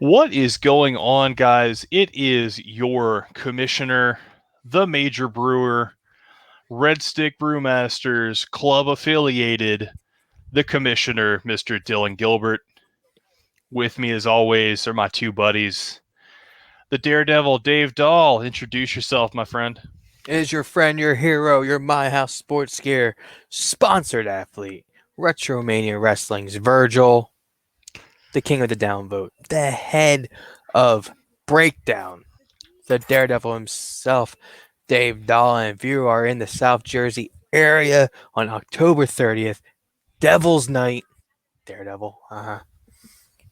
What is going on, guys? It is your commissioner, the Major Brewer, Red Stick Brewmasters, club affiliated, the commissioner, Mr. Dylan Gilbert. With me, as always, are my two buddies, the Daredevil, Dave Dahl. Introduce yourself, my friend. Is your friend, your hero, your My House Sports Gear sponsored athlete, Retromania Wrestling's Virgil, the king of the downvote, the head of Breakdown, the Daredevil himself, Dave Dahl. And if you are in the South Jersey area on October 30th, Devil's Night, Daredevil,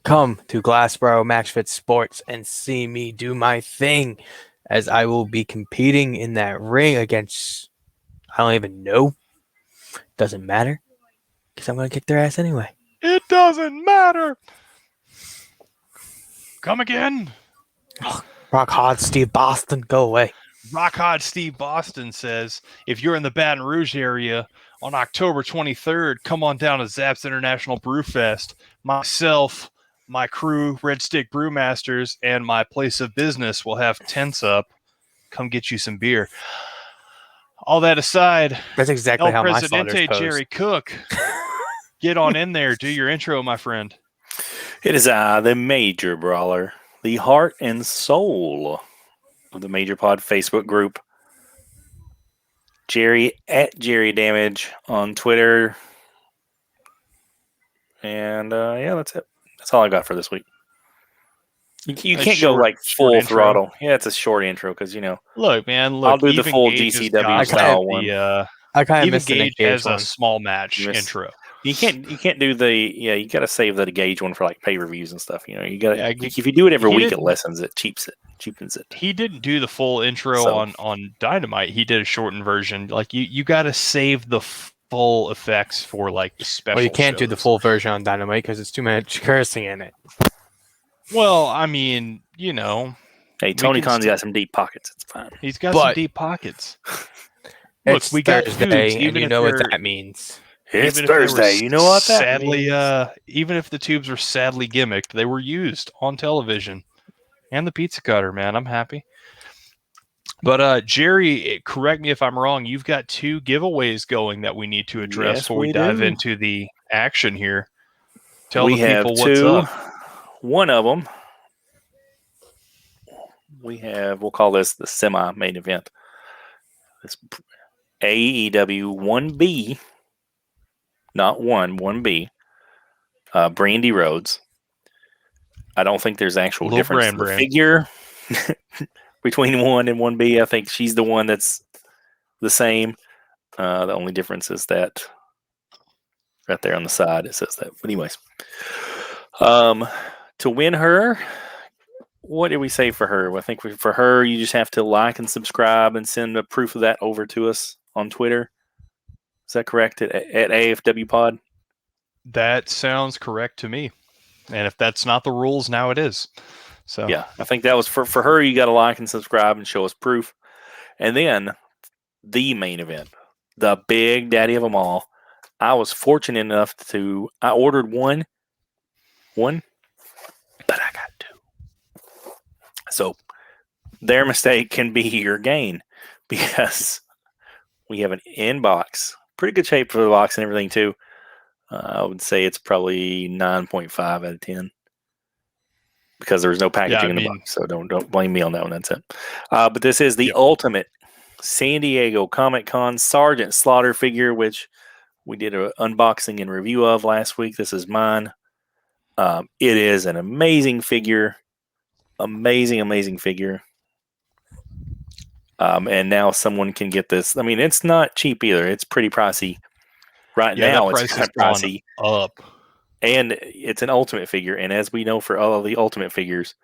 come to Glassboro MaxFit Sports and see me do my thing, as I will be competing in that ring against, I don't even know. Doesn't matter, because I'm going to kick their ass anyway. It doesn't matter. Come again. Rock hard Steve Boston, go away. Rock Hard Steve Boston says, if you're in the Baton Rouge area on October 23rd, come on down to Zapp's International Brew Fest. Myself, my crew, Red Stick Brewmasters, and my place of business will have tents up. Come get you some beer. All that aside, That's exactly El how my Presidente slaughter's posed. Jerry Cook, get on in there. Do your intro, my friend. It is the Major Brawler, the heart and soul of the Major Pod Facebook group. Jerry at Jerry Damage on Twitter. And yeah, that's it. That's all I got for this week. You can't go like full intro. throttle. Yeah, it's a short intro because, Look, man, I'll do the even full Gage has GCW got style the, one. I kind of even missed the Gage Nick has Gage a one. small match intro. You can't do the you got to save the Gage one for like pay-per-views and stuff. You got to Yeah, if you do it every he week, it didn't- lessens it, cheapens it. He didn't do the full intro So- on Dynamite. He did a shortened version. Like you got to save the full effects for like the special. Well, you can't do the shows. full version on Dynamite because it's too much cursing in it. Well, I mean, Hey, Tony can Khan's still- got some deep pockets. It's fine. he's got some But- deep pockets. Look, It's we got Thursday, tubes, and even you if know what they're- that means. It's even if they were Thursday. You know what that sadly, means? even if the tubes were sadly gimmicked, they were used on television. And the pizza cutter, man, I'm happy. But Jerry, correct me if I'm wrong. You've got two giveaways going that we need to address Yes, before we we dive do. into the action here. Tell we the have people what's two. up. One of them, we'll call this the semi-main event. This AEW 1B, not 1B, Brandy Rhodes. I don't think there's actual Little difference in the brand. figure between 1 and 1B. I think she's the one that's the same. The only difference is that right there on the side it says that. But anyways, to win her, what did we say for her? I think for her, you just have to like and subscribe and send a proof of that over to us on Twitter. Is that correct? At AFW Pod? That sounds correct to me. And if that's not the rules, now it is. So Yeah, I think that was for her. You got to like and subscribe and show us proof. And then the main event, the big daddy of them all. I was fortunate enough I ordered one, but I got two. So their mistake can be your gain because we have an inbox. Pretty good shape for the box and everything too. I would say it's probably 9.5 out of 10 because there was no packaging in the box. So don't blame me on that one. That's it. But this is the ultimate San Diego Comic-Con Sergeant Slaughter figure, which we did an unboxing and review of last week. This is mine. It is an amazing figure. Amazing figure. And now someone can get this. I mean, it's not cheap either. It's pretty pricey. Right now, it's kind of pricey. Up. And it's an ultimate figure. And as we know for all of the ultimate figures,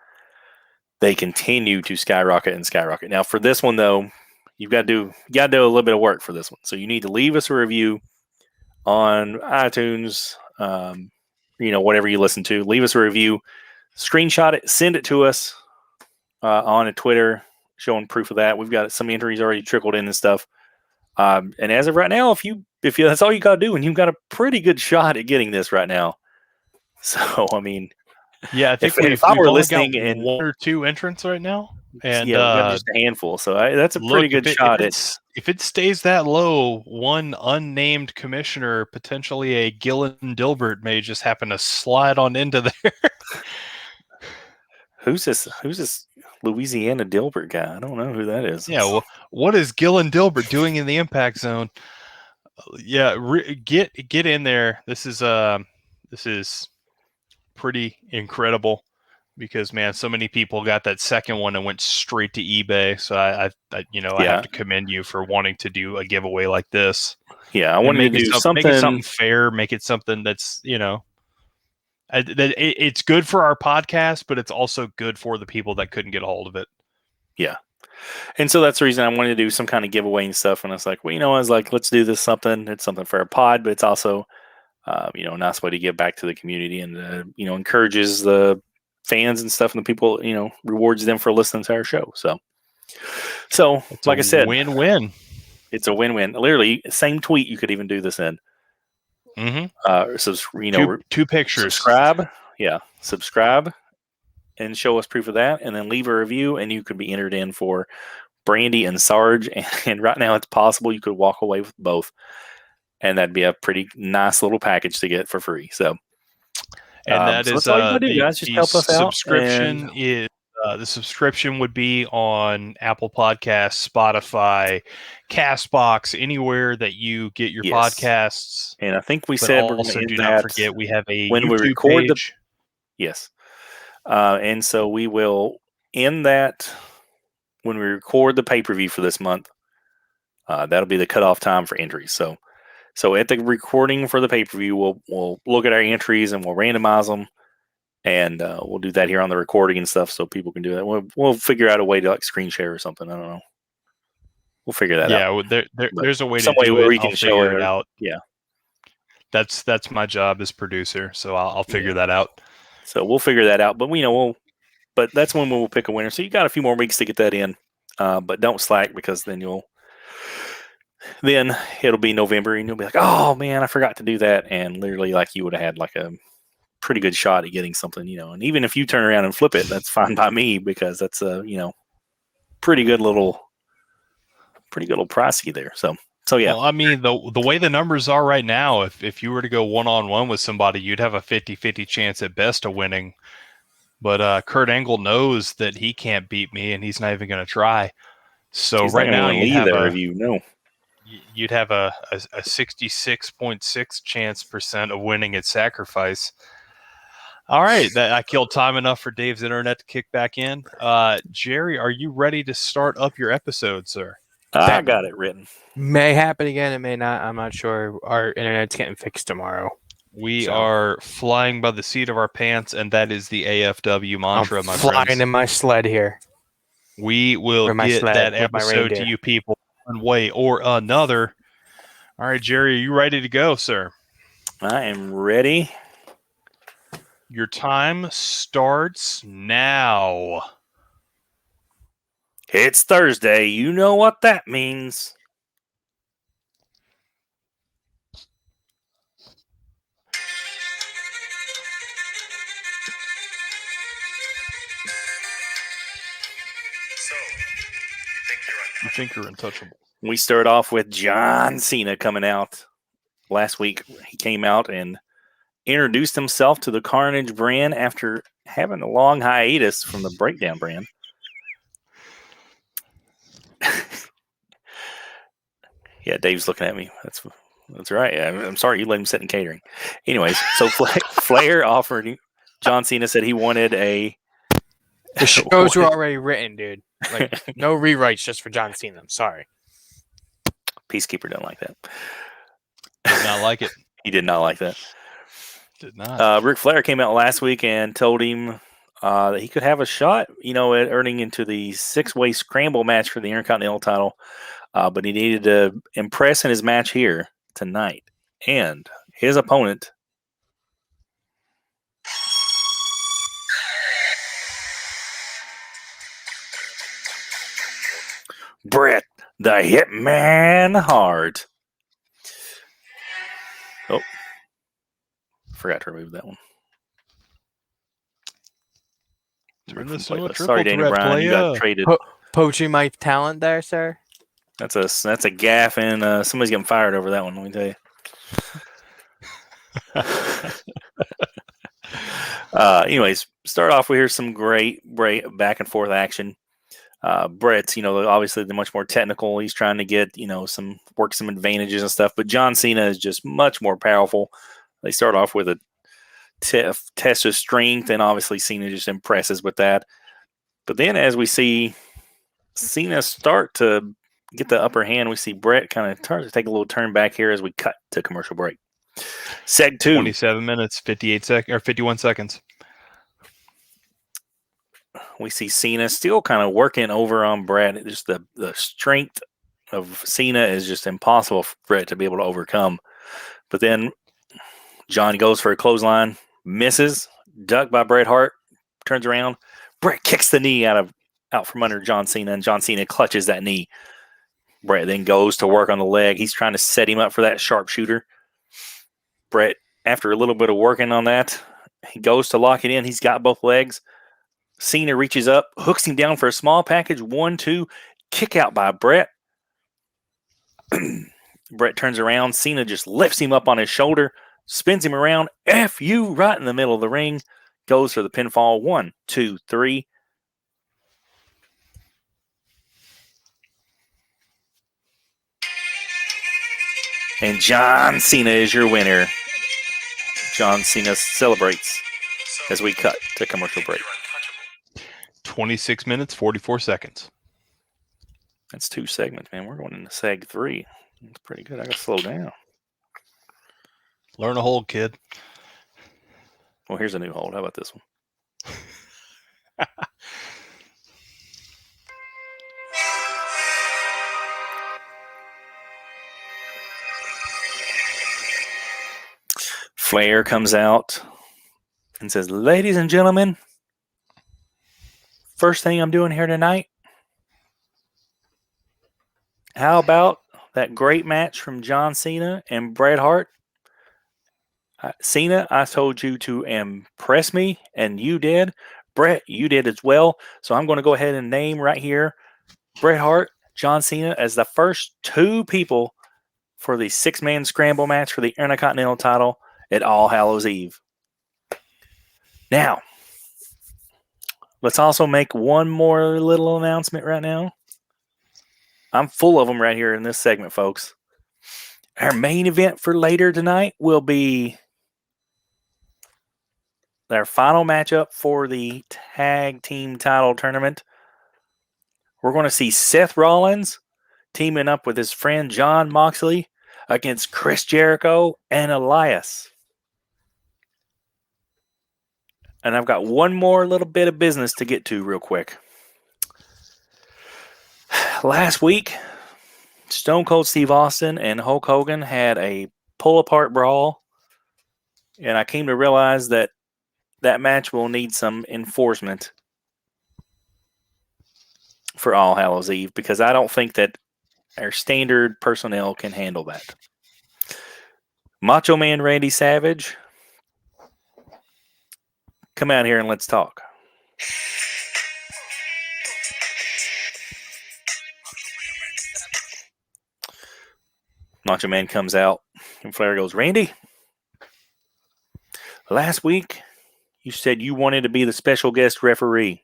they continue to skyrocket and skyrocket. Now, for this one, though, you got to do a little bit of work for this one. So you need to leave us a review on iTunes, whatever you listen to. Leave us a review, screenshot it, send it to us on a Twitter, showing proof of that. We've got some entries already trickled in and stuff. And as of right now, if that's all you got to do, and you've got a pretty good shot at getting this right now. So, I mean, Yeah, I think if I we've were only got listening and one or two entrants right now, and yeah, we've got just a handful. So that's a look, pretty good shot at. if it stays that low, one unnamed commissioner, potentially a Gillen Dilbert, may just happen to slide on into there. Who's this Louisiana Dilbert guy? I don't know who that is. Yeah, well, what is Gillen Dilbert doing in the impact zone? Yeah, get in there. This is pretty incredible because man, so many people got that second one and went straight to eBay. So I have to commend you for wanting to do a giveaway like this. Yeah, I And wanted to do make it something fair. Make it something that's it's good for our podcast, but it's also good for the people that couldn't get a hold of it. Yeah. And so that's the reason I wanted to do some kind of giveaway and stuff. And I was like, well, I was like, let's do this something. It's something for our pod, but it's also, a nice way to give back to the community and, encourages the fans and stuff and the people, rewards them for listening to our show. So It's like I said, win-win. It's a win-win. Literally, same tweet you could even do this in. Mm-hmm. So, two pictures. Subscribe. Yeah. Subscribe and show us proof of that. And then leave a review and you could be entered in for Brandy and Sarge. And right now it's possible you could walk away with both. And that'd be a pretty nice little package to get for free. So, and that so is that's all you gotta do, guys. Just help us out. Subscription is the subscription would be on Apple Podcasts, Spotify, Castbox, anywhere that you get your podcasts. And I think we said we're going to do not forget we have a when YouTube we record page. Yes. And so we will end that when we record the pay-per-view for this month. That'll be the cutoff time for entries. So at the recording for the pay-per-view, we'll look at our entries and we'll randomize them, and we'll do that here on the recording and stuff, so people can do that. We'll figure out a way to like screen share or something. I don't know. We'll figure that out. Yeah, there's a way to do where it. we can figure it out. Yeah, that's my job as producer, so I'll figure that out. So we'll figure that out. But but that's when we'll pick a winner. So you got a few more weeks to get that in, but don't slack because then it'll be November and you'll be like, oh man, I forgot to do that, and literally like you would have had like a pretty good shot at getting something, and even if you turn around and flip it, that's fine by me because that's a pretty good little pricey there. So yeah. Well, I mean, the way the numbers are right now, if you were to go one-on-one with somebody, you'd have a 50-50 chance at best of winning. But Kurt Angle knows that he can't beat me, and he's not even going to try. So right now you'd have a 66.6 chance % of winning at Sacrifice. All right, I killed time enough for Dave's internet to kick back in. Jerry, are you ready to start up your episode, sir? I got it written. May happen again. It may not. I'm not sure. Our internet's getting fixed tomorrow. We are flying by the seat of our pants, and that is the AFW mantra, my friends. Flying in my sled here. We will get that episode to you people one way or another. All right, Jerry, are you ready to go, sir? I am ready. Your time starts now. It's Thursday. You know what that means. You think you're untouchable. We start off with John Cena coming out. Last week, he came out and introduced himself to the Carnage brand after having a long hiatus from the Breakdown brand. Yeah, Dave's looking at me. That's right. I'm sorry you let him sit in catering. Anyways, so Flair offered. John Cena said he wanted a. The shows were already written, dude. Like no rewrites just for John Cena. I'm sorry. Peacekeeper don't like that. Did not like it. He did not like that. Did not. Ric Flair came out last week and told him that he could have a shot, at earning into the 6-way scramble match for the Intercontinental title. But he needed to impress in his match here tonight. And his opponent, Bret the Hitman Hart. Oh, forgot to remove that one. Turn this into a Sorry, triple Danny threat Bryan, you got playa. traded. Poaching my talent there, sir. That's a gaff, and somebody's getting fired over that one. Let me tell you. Anyways, start off. We hear some great back and forth action. Brett's, obviously the much more technical. He's trying to get, some advantages and stuff. But John Cena is just much more powerful. They start off with a test of strength, and obviously Cena just impresses with that. But then as we see Cena start to get the upper hand, we see Brett kind of take a little turn back here as we cut to commercial break. Seg 2. 27 minutes, 51 seconds. We see Cena still kind of working over on Brett. Just the strength of Cena is just impossible for Brett to be able to overcome. But then John goes for a clothesline, misses, ducked by Bret Hart, turns around. Brett kicks the knee out from under John Cena, and John Cena clutches that knee. Brett then goes to work on the leg. He's trying to set him up for that sharpshooter. Brett, after a little bit of working on that, he goes to lock it in. He's got both legs. Cena reaches up, hooks him down for a small package. 1-2, kick out by Brett. Brett turns around. Cena just lifts him up on his shoulder, spins him around. F you right in the middle of the ring. Goes for the pinfall. 1, 2, 3. And John Cena is your winner. John Cena celebrates as we cut to commercial break. 26 minutes, 44 seconds. That's 2 segments, man. We're going into seg 3. That's pretty good. I got to slow down. Learn a hold, kid. Well, here's a new hold. How about this one? Flair comes out and says, "Ladies and gentlemen, first thing I'm doing here tonight, how about that great match from John Cena and Bret Hart? Cena, I told you to impress me, and you did. Bret, you did as well. So I'm going to go ahead and name right here Bret Hart, John Cena as the first 2 people for the 6-man scramble match for the Intercontinental title at All Hallows Eve. Now, let's also make one more little announcement right now. I'm full of them right here in this segment, folks. Our main event for later tonight will be their final matchup for the tag team title tournament. We're going to see Seth Rollins teaming up with his friend Jon Moxley against Chris Jericho and Elias. And I've got one more little bit of business to get to real quick. Last week, Stone Cold Steve Austin and Hulk Hogan had a pull-apart brawl, and I came to realize that match will need some enforcement for All Hallows Eve because I don't think that our standard personnel can handle that. Macho Man Randy Savage, come out here and let's talk. Macho Man comes out, and Flair goes, "Randy, last week you said you wanted to be the special guest referee."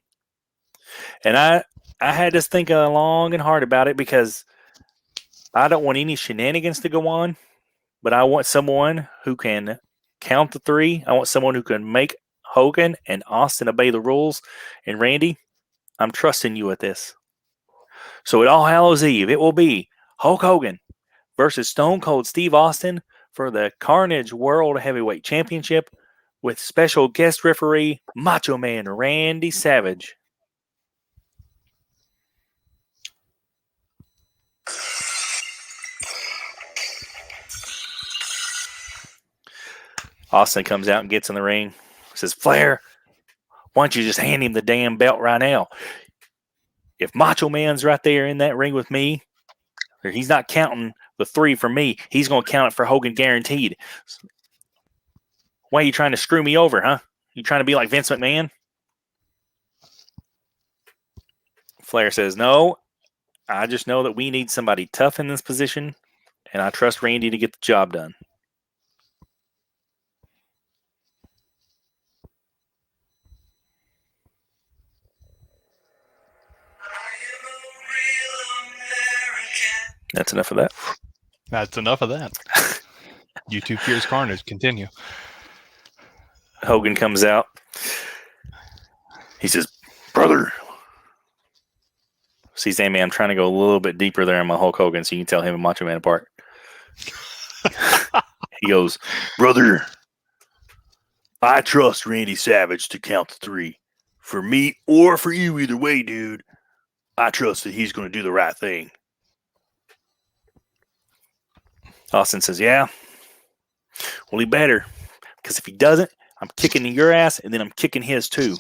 And I had to think long and hard about it because I don't want any shenanigans to go on, but I want someone who can count the 3. I want someone who can make Hogan and Austin obey the rules. And Randy, I'm trusting you with this. So at All Hallows Eve, it will be Hulk Hogan versus Stone Cold Steve Austin for the Carnage World Heavyweight Championship with special guest referee Macho Man Randy Savage. Austin comes out and gets in the ring. Says, "Flair, why don't you just hand him the damn belt right now? If Macho Man's right there in that ring with me, or he's not counting the 3 for me, he's going to count it for Hogan guaranteed. Why are you trying to screw me over, huh? You trying to be like Vince McMahon?" Flair says, no, I just know that we need somebody tough in this position, and I trust Randy to get the job done. That's enough of that. That's enough of that. YouTube fears Carnage. Continue. Hogan comes out. He says, brother. See, Sammy, I'm trying to go a little bit deeper there on my Hulk Hogan so you can tell him and Macho Man apart. He goes, brother, I trust Randy Savage to count to 3. For me or for you, either way, dude, I trust that he's going to do the right thing. Austin says, yeah. Well, he better. Because if he doesn't, I'm kicking your ass, and then I'm kicking his too.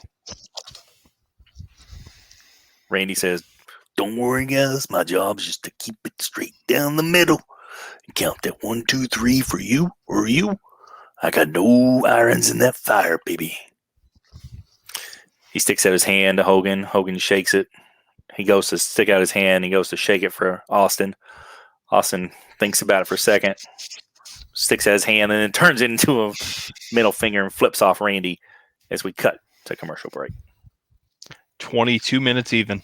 Randy says, don't worry, guys. My job is just to keep it straight down the middle and count that 1, 2, 3 for you or you. I got no irons in that fire, baby. He sticks out his hand to Hogan. Hogan shakes it. He goes to stick out his hand. He goes to shake it for Austin. Austin thinks about it for a second, sticks out his hand, and then turns it into a middle finger and flips off Randy as we cut to commercial break. 22 minutes even.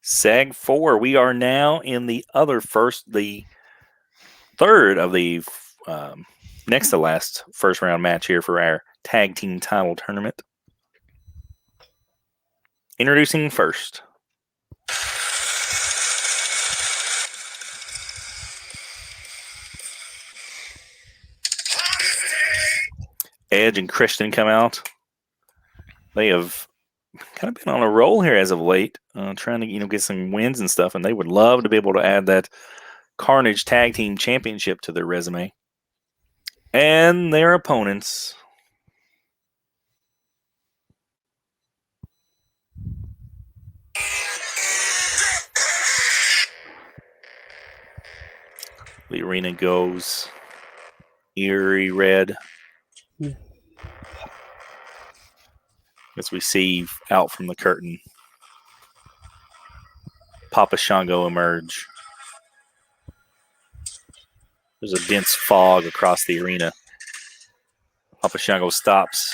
Seg 4. We are now in the third of the next to last first round match here for our tag team title tournament. Introducing first. Edge and Christian come out. They have kind of been on a roll here as of late, trying to get some wins and stuff, and they would love to be able to add that Carnage Tag Team Championship to their resume. And their opponents. The arena goes eerie red as we see out from the curtain Papa Shango emerge. There's a dense fog across the arena. Papa Shango stops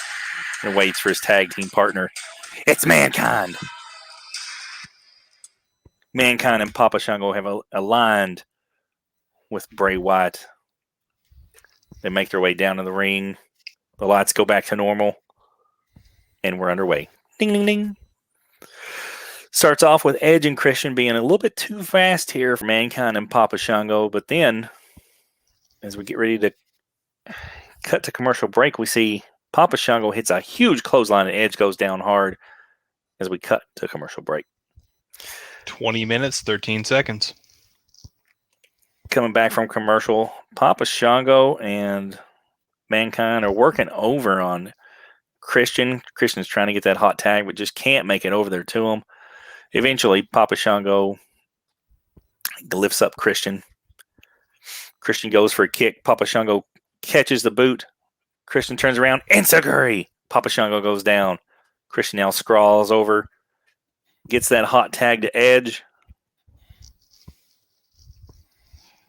and waits for his tag team partner. It's Mankind. Mankind and Papa Shango have aligned with Bray Wyatt. They make their way down to the ring. The lights go back to normal. And we're underway. Ding, ding, ding. Starts off with Edge and Christian being a little bit too fast here for Mankind and Papa Shango. But then, as we get ready to cut to commercial break, we see Papa Shango hits a huge clothesline and Edge goes down hard as we cut to commercial break. 20 minutes, 13 seconds. Coming back from commercial, Papa Shango and Mankind are working over on Christian. Christian's trying to get that hot tag, but just can't make it over there to him. Eventually, Papa Shango lifts up Christian. Christian goes for a kick. Papa Shango catches the boot. Christian turns around. Enziguri! Papa Shango goes down. Christian now scrawls over. Gets that hot tag to Edge.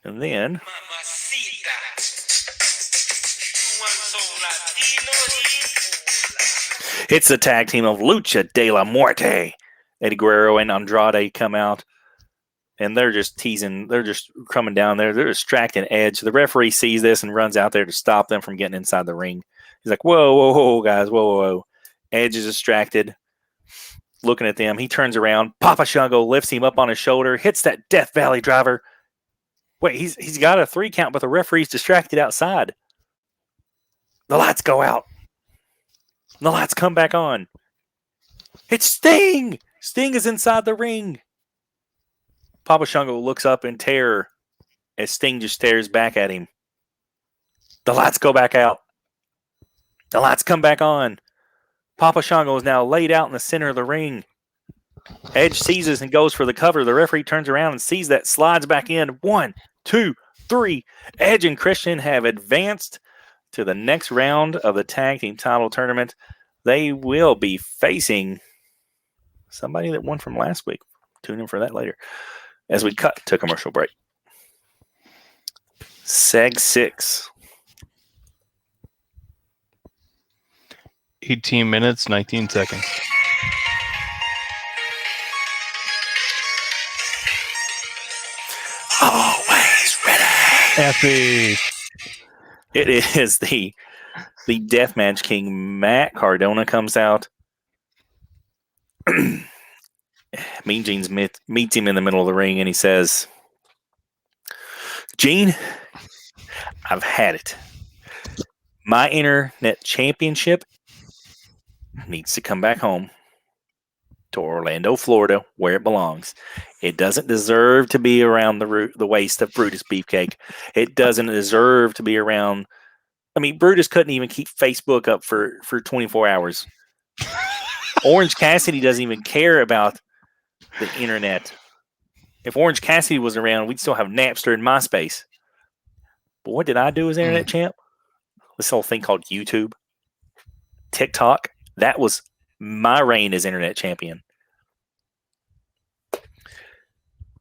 And then it's the tag team of Lucha de la Muerte. Eddie Guerrero and Andrade come out, and they're just teasing. They're just coming down there. They're distracting Edge. The referee sees this and runs out there to stop them from getting inside the ring. He's like, whoa, whoa, whoa, guys, whoa, whoa, whoa. Edge is distracted, looking at them. He turns around. Papa Shango lifts him up on his shoulder, hits that Death Valley driver. Wait, he's got a 3 count, but the referee's distracted outside. The lights go out. The lights come back on. It's Sting! Sting is inside the ring. Papa Shango looks up in terror as Sting just stares back at him. The lights go back out. The lights come back on. Papa Shango is now laid out in the center of the ring. Edge sees this and goes for the cover. The referee turns around and sees that, slides back in. 1, 2, 3. Edge and Christian have advanced to the next round of the tag team title tournament. They will be facing somebody that won from last week. tune in for that later. As we cut to commercial break. Seg 6. 18 minutes, 19 seconds. Always ready. Epic. It is the Deathmatch King, Matt Cardona, comes out. Mean Gene's meets him in the middle of the ring, and he says, Gene, I've had it. My internet championship needs to come back home to Orlando, Florida, where it belongs. It doesn't deserve to be around the waist of Brutus Beefcake. It doesn't deserve to be around. I mean, Brutus couldn't even keep Facebook up for 24 hours. Orange Cassidy doesn't even care about the internet. If Orange Cassidy was around, we'd still have Napster and MySpace. But what did I do as internet champ? This whole thing called YouTube, TikTok. That was my reign as internet champion.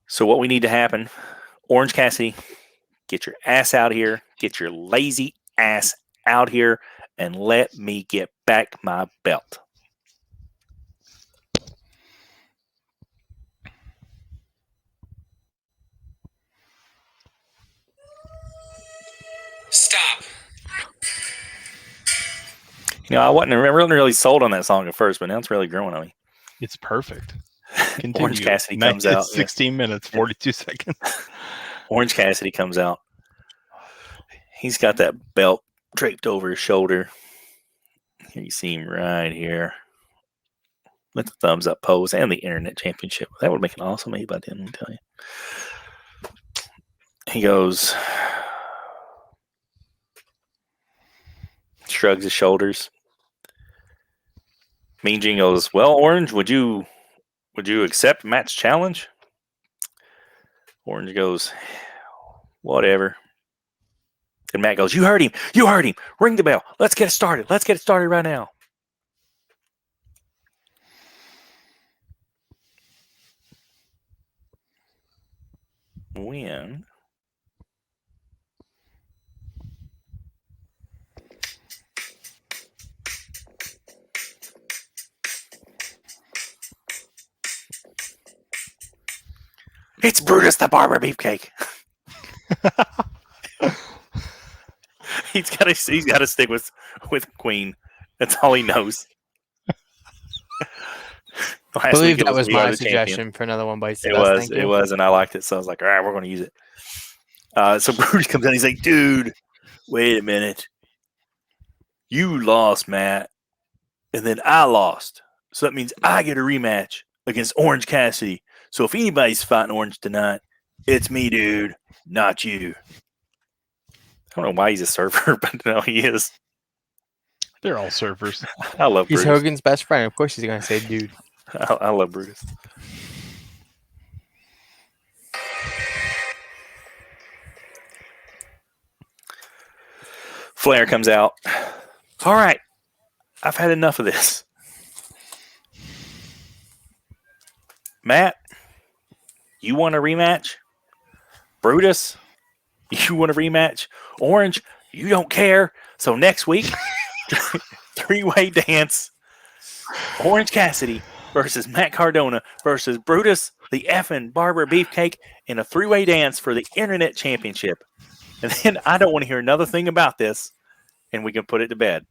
So what we need to happen, Orange Cassidy, get your ass out here, get your lazy ass out here, and let me get back my belt. Stop. You know, I wasn't really sold on that song at first, but now it's really growing on me. It's perfect. Continue. Orange Cassidy comes out. 16 minutes, 42 seconds. Orange Cassidy comes out. He's got that belt draped over his shoulder. Here you see him right here with the thumbs up pose and the internet championship. That would make an awesome eight by 10, let me tell you. He goes, shrugs his shoulders. Mean Gene goes, well, Orange, would you accept Matt's challenge? Orange goes, whatever. And Matt goes, you heard him. Ring the bell. Let's get it started right now. When it's Brutus the Barber Beefcake. He's got to stick with Queen. That's all he knows. I believe that was my suggestion for another one bites. It was, and I liked it, so I was like, all right, we're going to use it. So Brutus comes in, he's like, dude, wait a minute. You lost, Matt, and then I lost. So that means I get a rematch against Orange Cassidy. So if anybody's fighting Orange tonight, it's me, dude, not you. I don't know why he's a server, but no, he is. They're all servers. I love Brutus. He's Hogan's best friend. Of course he's going to say dude. I love Brutus. Flair comes out. All right. I've had enough of this. Matt, you want a rematch? Brutus, you want a rematch? Orange, you don't care. So next week, three-way dance. Orange Cassidy versus Matt Cardona versus Brutus the effing Barber Beefcake in a three-way dance for the Internet Championship. And then I don't want to hear another thing about this, and we can put it to bed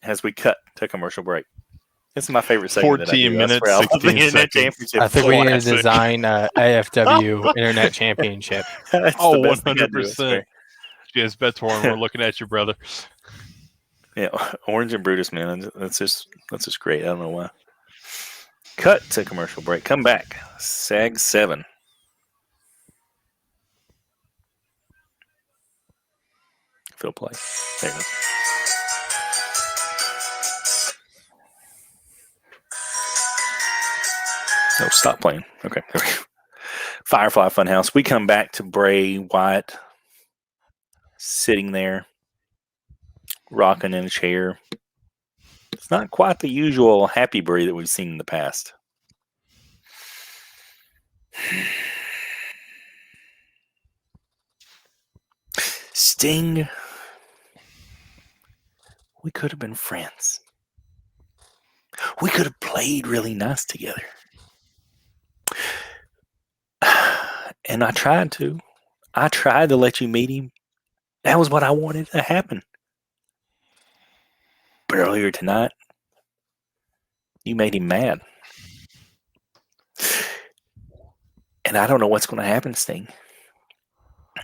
as we cut to commercial break. This is my favorite segment. 14 minutes, 16 seconds. I think we need to design AFW Internet Championship. Oh, 100%. Yes, Betorn, we're looking at you, brother. Yeah, Orange and Brutus, man. That's just great. I don't know why. Cut to commercial break. Come back. Seg 7. Fill play. There you go. No, stop playing. Okay. Firefly Funhouse. We come back to Bray Wyatt sitting there, rocking in a chair. It's not quite the usual happy Bray that we've seen in the past. Sting, we could have been friends. We could have played really nice together. And I tried to. I tried to let you meet him. That was what I wanted to happen. But earlier tonight, you made him mad. And I don't know what's going to happen, Sting.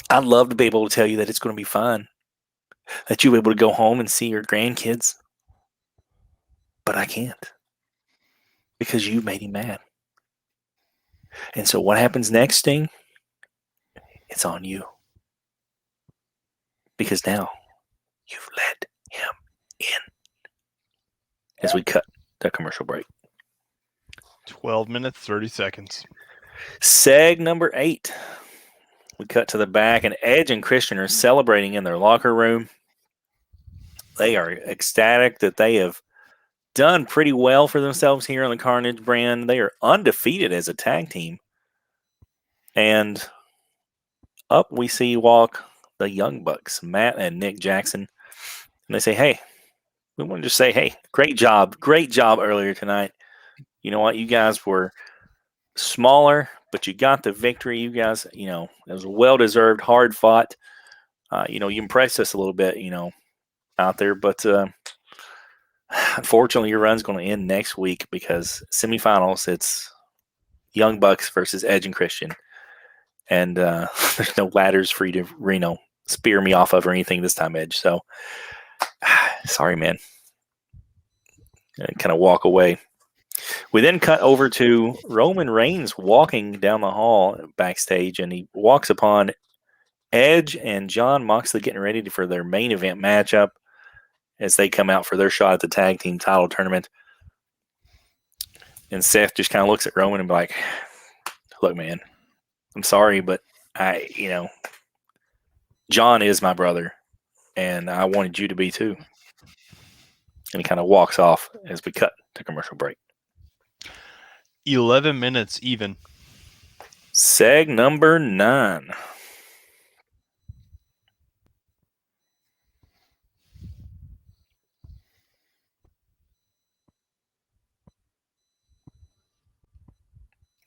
I'd love to be able to tell you that it's going to be fine, that you'll be able to go home and see your grandkids. But I can't. Because you made him mad. And so what happens next, Sting? It's on you. Because now you've let him in. As we cut the commercial break. 12 minutes, 30 seconds. Seg number 8. We cut to the back, and Edge and Christian are celebrating in their locker room. They are ecstatic that they have done pretty well for themselves here on the Carnage brand. They are undefeated as a tag team. And up we see walk the Young Bucks, Matt and Nick Jackson. And they say, hey, we want to just say, hey, great job earlier tonight. You know what? You guys were smaller, but you got the victory. You guys, it was well-deserved, hard-fought. You impressed us a little bit, out there. But unfortunately, your run's going to end next week because semifinals, it's Young Bucks versus Edge and Christian. And there's no ladders for you to, spear me off of or anything this time, Edge. So, sorry, man. And kind of walk away. We then cut over to Roman Reigns walking down the hall backstage, and he walks upon Edge and Jon Moxley getting ready for their main event matchup as they come out for their shot at the tag team title tournament. And Seth just kind of looks at Roman and be like, look, man, I'm sorry, but John is my brother, and I wanted you to be too. And he kind of walks off as we cut to commercial break. 11 minutes even. Seg number 9.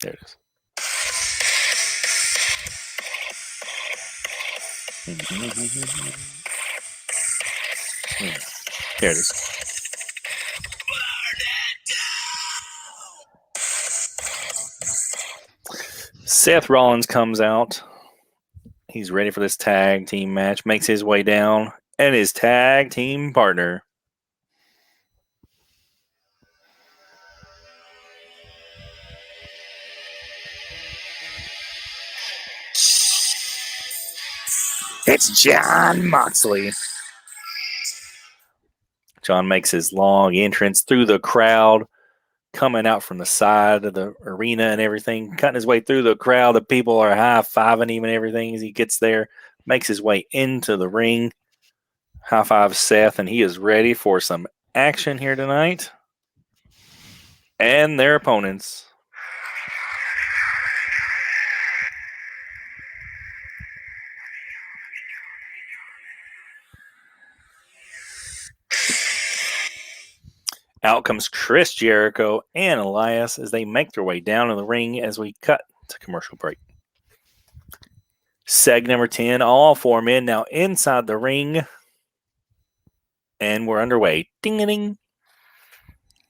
There it is. There it is. Seth Rollins comes out. He's ready for this tag team match, makes his way down, and his tag team partner. It's Jon Moxley. John makes his long entrance through the crowd, coming out from the side of the arena and everything, cutting his way through the crowd. The people are high-fiving him and everything as he gets there, makes his way into the ring. High-five Seth, and he is ready for some action here tonight. And their opponents. Out comes Chris Jericho and Elias as they make their way down in the ring as we cut to commercial break. Seg number 10, all 4 men now inside the ring. And we're underway. Ding-a-ding.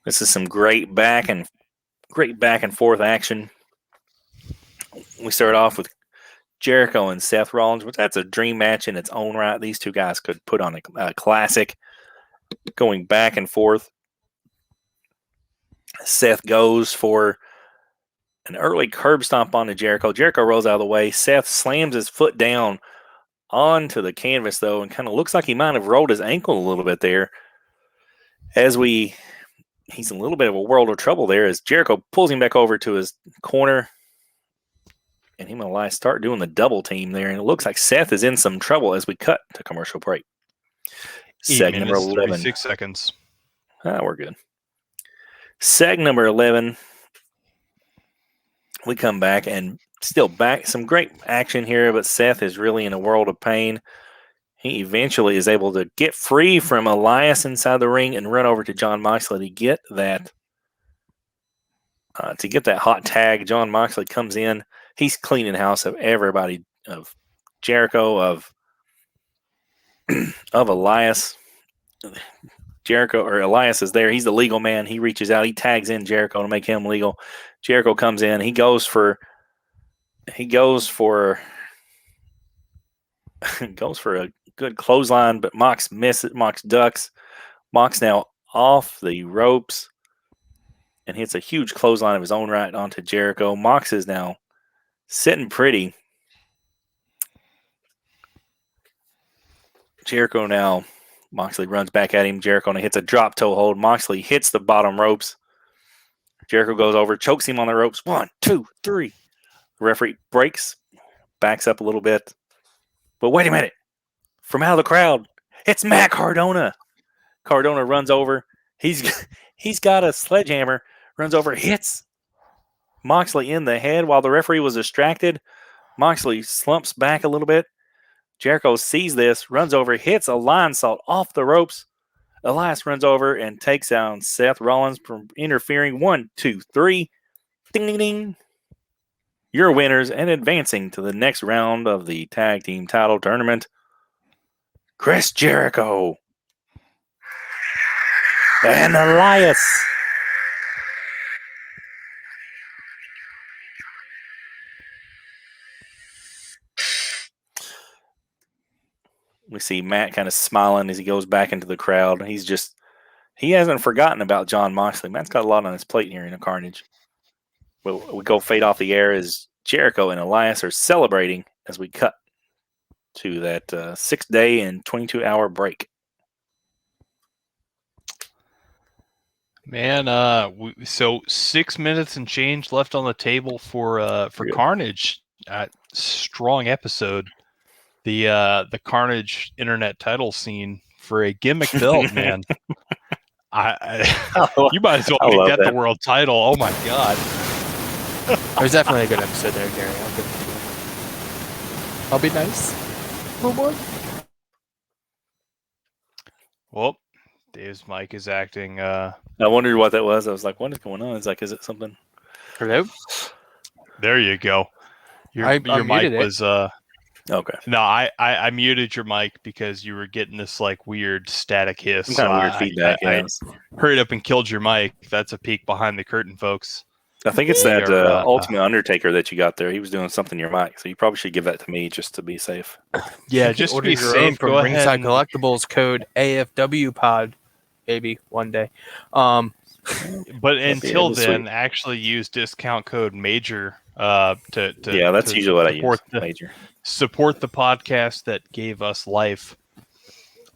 This is some great back and forth action. We start off with Jericho and Seth Rollins, which that's a dream match in its own right. These two guys could put on a classic, going back and forth. Seth goes for an early curb stomp onto Jericho. Jericho rolls out of the way. Seth slams his foot down onto the canvas, though, and kind of looks like he might have rolled his ankle a little bit there. He's in a little bit of a world of trouble there as Jericho pulls him back over to his corner. And him and Elias start doing the double team there. And it looks like Seth is in some trouble as we cut to commercial break. 8 minutes, 36 seconds. We're good. Seg number 11. We come back and still back some great action here, but Seth is really in a world of pain. He eventually is able to get free from Elias inside the ring and run over to John Moxley to get that hot tag. John Moxley comes in. He's cleaning house of everybody, of Jericho, of Elias. Elias is there. He's the legal man. He reaches out. He tags in Jericho to make him legal. Jericho comes in. He goes for a good clothesline, but Mox misses. Mox ducks. Mox now off the ropes and hits a huge clothesline of his own right onto Jericho. Mox is now sitting pretty. Jericho now, Moxley runs back at him. Jericho now hits a drop toe hold. Moxley hits the bottom ropes. Jericho goes over, chokes him on the ropes. 1, 2, 3. The referee breaks, backs up a little bit. But wait a minute. From out of the crowd, it's Matt Cardona. Cardona runs over. He's got a sledgehammer. Runs over, hits Moxley in the head while the referee was distracted. Moxley slumps back a little bit. Jericho sees this, runs over, hits a lion salt off the ropes. Elias runs over and takes down Seth Rollins from interfering. 1, 2, 3. Ding, ding, ding. Your winners and advancing to the next round of the tag team title tournament, Chris Jericho and Elias. We see Matt kind of smiling as he goes back into the crowd. He hasn't forgotten about John Moxley. Matt's got a lot on his plate here in a Carnage. We go fade off the air as Jericho and Elias are celebrating as we cut to that 6-day and 22-hour break. Man, so 6 minutes and change left on the table for Yeah. Carnage. Strong episode. The Carnage internet title scene for a gimmick belt, man. You might as well make that the world title. Oh my god. It was definitely a good episode there, Gary. I'll be nice. Oh boy. Well, Dave's mic is acting. I wondered what that was. I was like, what is going on? It's like, is it something? Hello? There you go. Your mic was. Okay. No, I muted your mic because you were getting this like weird static hiss. Some kind of weird feedback. I hurried up and killed your mic. That's a peek behind the curtain, folks. I think it's that Ultimate Undertaker that you got there. He was doing something in your mic, so you probably should give that to me just to be safe. Yeah, just to be safe. From Go Ringside ahead. Collectibles code AFW Pod, maybe one day. But until then, sweet. actually use discount code MAJOR to yeah, that's to usually what I use. Major. Support the podcast that gave us life.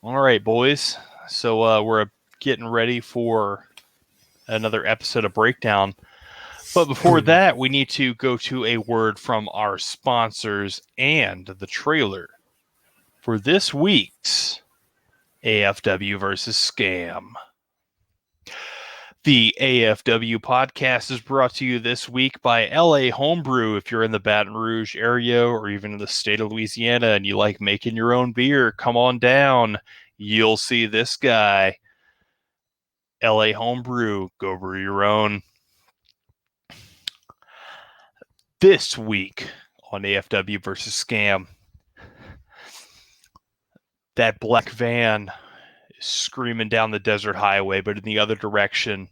All right, boys. So we're getting ready for another episode of Breakdown. But before that, we need to go to a word from our sponsors and the trailer for this week's AFW versus Scam. The AFW podcast is brought to you this week by LA Homebrew. If you're in the Baton Rouge area or even in the state of Louisiana and you like making your own beer, come on down. You'll see this guy. LA Homebrew, go brew your own. This week on AFW versus Scam, that black van is screaming down the desert highway, but in the other direction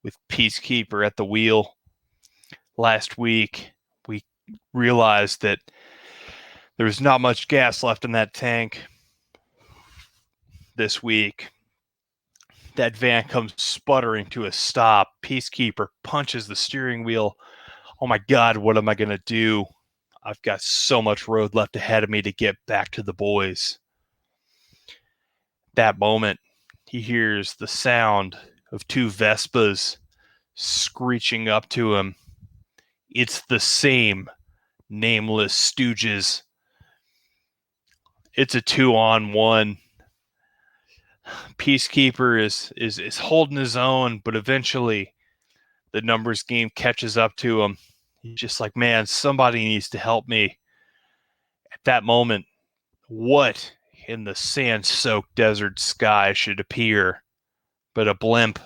with Peacekeeper at the wheel. Last week, we realized that there was not much gas left in that tank. This week, that van comes sputtering to a stop. Peacekeeper punches the steering wheel. Oh my God, what am I going to do? I've got so much road left ahead of me to get back to the boys. That moment, he hears the sound of two Vespas screeching up to him. It's the same nameless stooges. It's a 2-on-1. Peacekeeper is holding his own, but eventually the numbers game catches up to him. He's just like, man, somebody needs to help me. At that moment, what in the sand-soaked desert sky should appear but a blimp?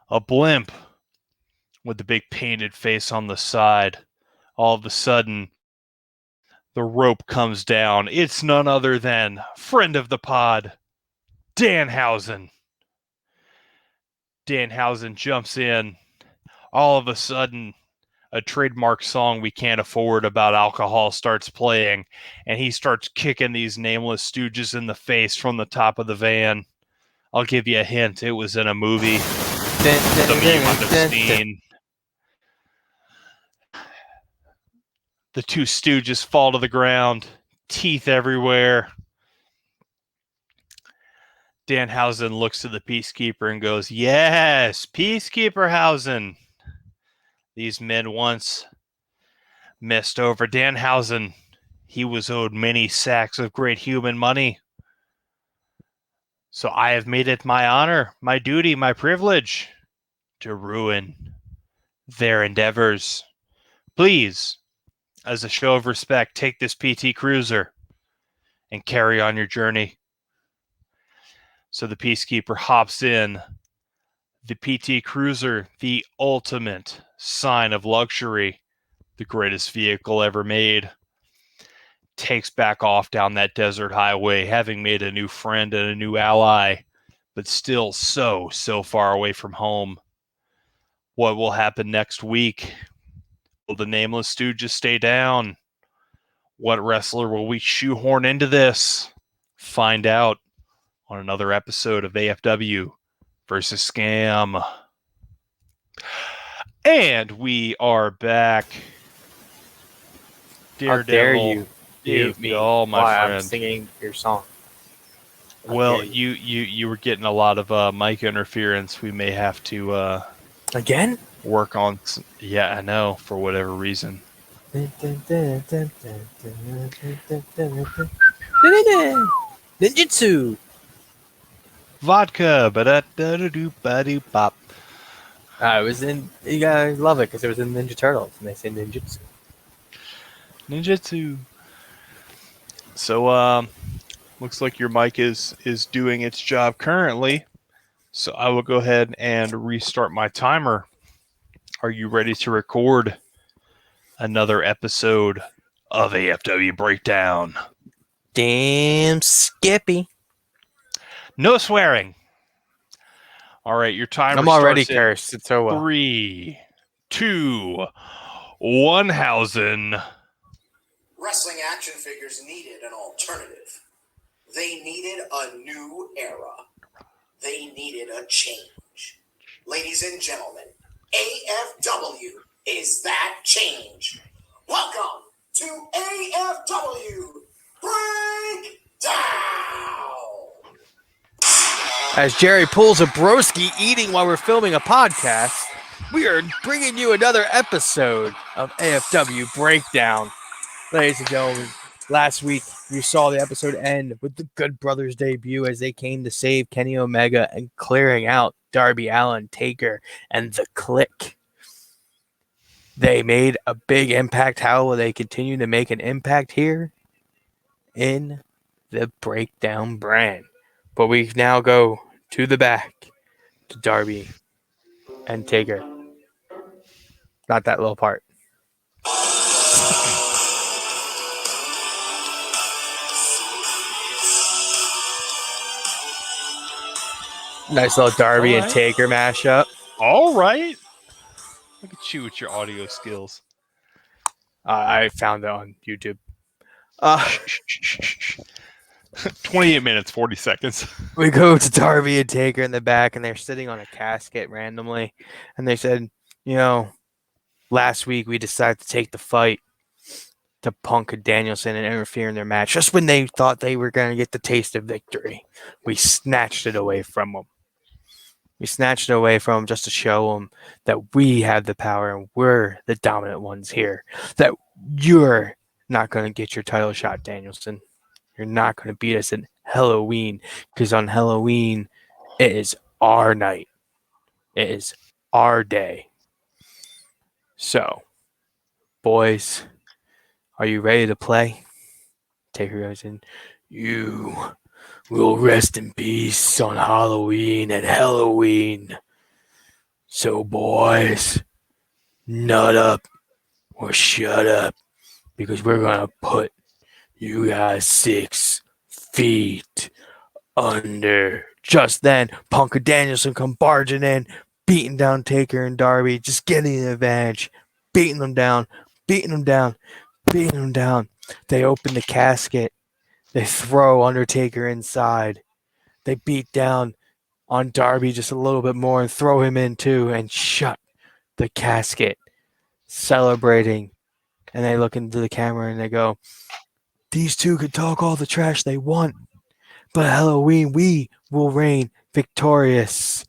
A blimp with the big painted face on the side. All of a sudden, the rope comes down. It's none other than friend of the pod, Danhausen. Danhausen jumps in. All of a sudden, a trademark song we can't afford about alcohol starts playing, and he starts kicking these nameless stooges in the face from the top of the van. I'll give you a hint. It was in a movie. Some of you might have seen. The two stooges fall to the ground, teeth everywhere. Danhausen looks to the Peacekeeper and goes, yes, Peacekeeperhausen. These men once messed over Danhausen. He was owed many sacks of great human money. So I have made it my honor, my duty, my privilege to ruin their endeavors. Please, as a show of respect, take this PT Cruiser and carry on your journey. So the Peacekeeper hops in. The PT Cruiser, the ultimate sign of luxury, the greatest vehicle ever made, takes back off down that desert highway, having made a new friend and a new ally, but still so far away from home. What will happen next week? Will the Nameless Stooges stay down? What wrestler will we shoehorn into this? Find out on another episode of AFW versus Scam. And we are back. How dare Daredevil. you mute me Oh, my while friend. I'm singing your song? How Well, dare you were getting a lot of mic interference. We may have to Again? work on. Yeah, I know, for whatever reason. Ninjutsu. Vodka, ba-da-da-da-do-ba-do-bop. It was in. You gotta love it because it was in Ninja Turtles, and they say ninjutsu. Ninjutsu. So, looks like your mic is doing its job currently. So I will go ahead and restart my timer. Are you ready to record another episode of AFW Breakdown? Damn Skippy. No swearing. All right, your timer I'm already starts at cursed. It's so well. 3, 2, 1. Hausen. Wrestling action figures needed an alternative. They needed a new era. They needed a change. Ladies and gentlemen, AFW is that change. Welcome to AFW Breakdown! As Jerry pulls a broski eating while we're filming a podcast, we are bringing you another episode of AFW Breakdown. Ladies and gentlemen, last week you saw the episode end with the Good Brothers debut as they came to save Kenny Omega and clearing out Darby Allin, Taker, and the Clique. They made a big impact. How will they continue to make an impact here in the Breakdown brand? But we now go to the back to Darby and Taker. Not that little part. Nice little Darby and Taker mashup. All right. Look at you with your audio skills. I found it on YouTube. 28 minutes, 40 seconds. We go to Darby and Taker in the back, and they're sitting on a casket randomly. And they said, last week we decided to take the fight to Punk and Danielson and interfere in their match. Just when they thought they were going to get the taste of victory, we snatched it away from them. We snatched it away from them just to show them that we have the power and we're the dominant ones here. That you're not going to get your title shot, Danielson. You're not going to beat us in HELLoween, because on HELLoween, it is our night. It is our day. So, boys, are you ready to play? Taker goes in. You will rest in peace on Halloween and HELLoween. So, boys, nut up or shut up, because we're gonna put you guys 6 feet under. Just then, Punk and Danielson come barging in, beating down Taker and Darby, just getting the advantage, beating them down, beating them down, beating them down. They open the casket. They throw Undertaker inside. They beat down on Darby just a little bit more and throw him in too and shut the casket, celebrating. And they look into the camera and they go, these two could talk all the trash they want, but HELLoween, we will reign victorious.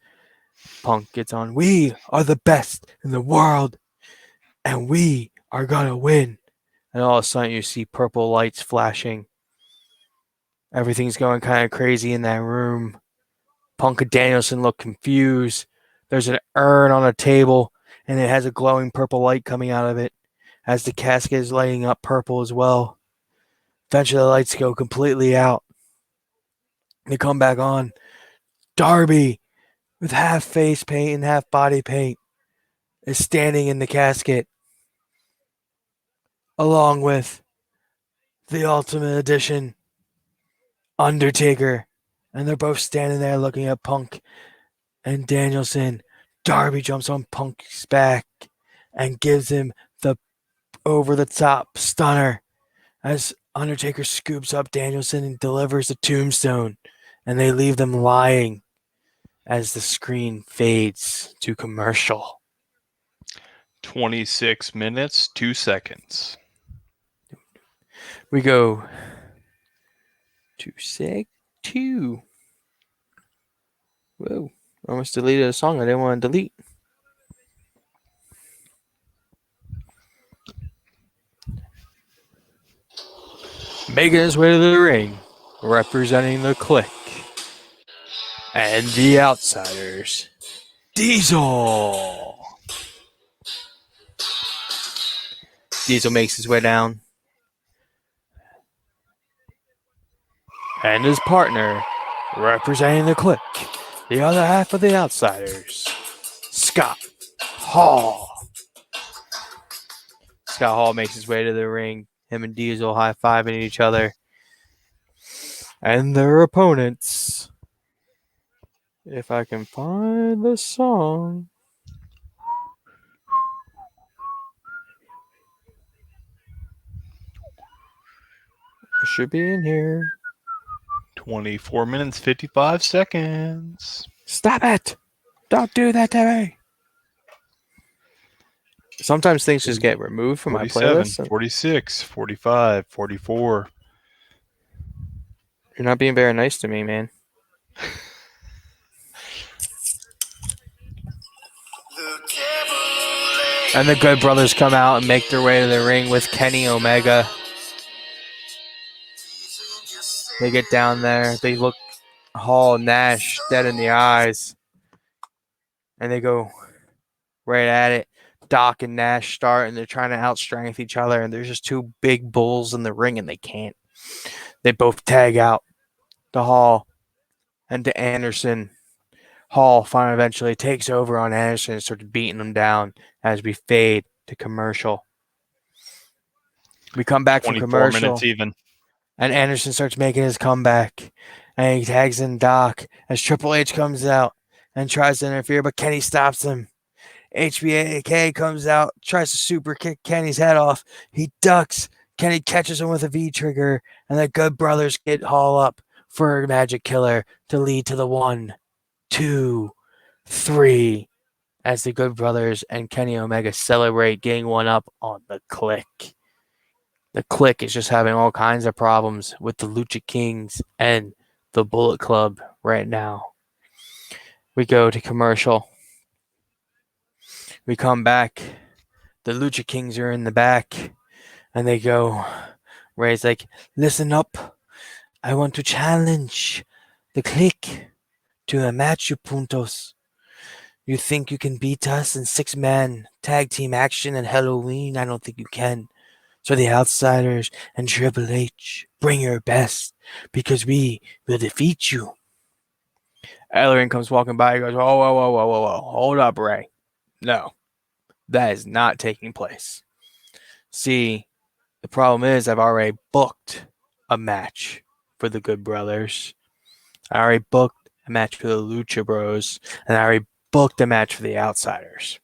Punk gets on. We are the best in the world, and we are gonna win. And all of a sudden, you see purple lights flashing. Everything's going kind of crazy in that room. Punk and Danielson look confused. There's an urn on a table, and it has a glowing purple light coming out of it as the casket is lighting up purple as well. Eventually, the lights go completely out. They come back on. Darby, with half face paint and half body paint, is standing in the casket, along with the Ultimate Edition Undertaker. And they're both standing there looking at Punk and Danielson. Darby jumps on Punk's back and gives him the over-the-top stunner as Undertaker scoops up Danielson and delivers the tombstone. And they leave them lying as the screen fades to commercial. 26 minutes, 2 seconds. We go to seg 2. Whoa, almost deleted a song I didn't want to delete. Making his way to the ring, representing the Clique and the Outsiders, Diesel. Diesel makes his way down. And his partner, representing the Clique, the other half of the Outsiders, Scott Hall. Scott Hall makes his way to the ring. Him and Diesel high-fiving each other. And their opponents. If I can find the song. It should be in here. 24 minutes, 55 seconds. Stop it! Don't do that to me! Sometimes things just get removed from my 47, playlist. 46, 45, 44. You're not being very nice to me, man. And the Good Brothers come out and make their way to the ring with Kenny Omega. They get down there. They look Hall, Nash dead in the eyes. And they go right at it. Doc and Nash start, and they're trying to outstrength each other. And there's just two big bulls in the ring, and they can't. They both tag out to Hall and to Anderson. Hall finally eventually takes over on Anderson and starts beating him down as we fade to commercial. We come back from 24 commercial. minutes even. And Anderson starts making his comeback. And he tags in Doc as Triple H comes out and tries to interfere, but Kenny stops him. HBK comes out, tries to super kick Kenny's head off. He ducks. Kenny catches him with a V-trigger, and the Good Brothers get Hall up for a Magic Killer to lead to the 1, 2, 3, as the Good Brothers and Kenny Omega celebrate getting one up on the Clique. The Clique is just having all kinds of problems with the Lucha Kings and the Bullet Club right now. We go to commercial. We come back. The Lucha Kings are in the back. And they go, Ray's like, listen up. I want to challenge the Clique to a match, you puntos. You think you can beat us in 6-man tag team action at HELLoween? I don't think you can. So the Outsiders and Triple H, bring your best, because we will defeat you. HELLoween comes walking by. He goes, whoa, whoa, whoa, whoa, whoa, whoa. Hold up, Ray. No, that is not taking place. See, the problem is I've already booked a match for the Good Brothers. I already booked a match for the Lucha Bros, and I already booked a match for the Outsiders.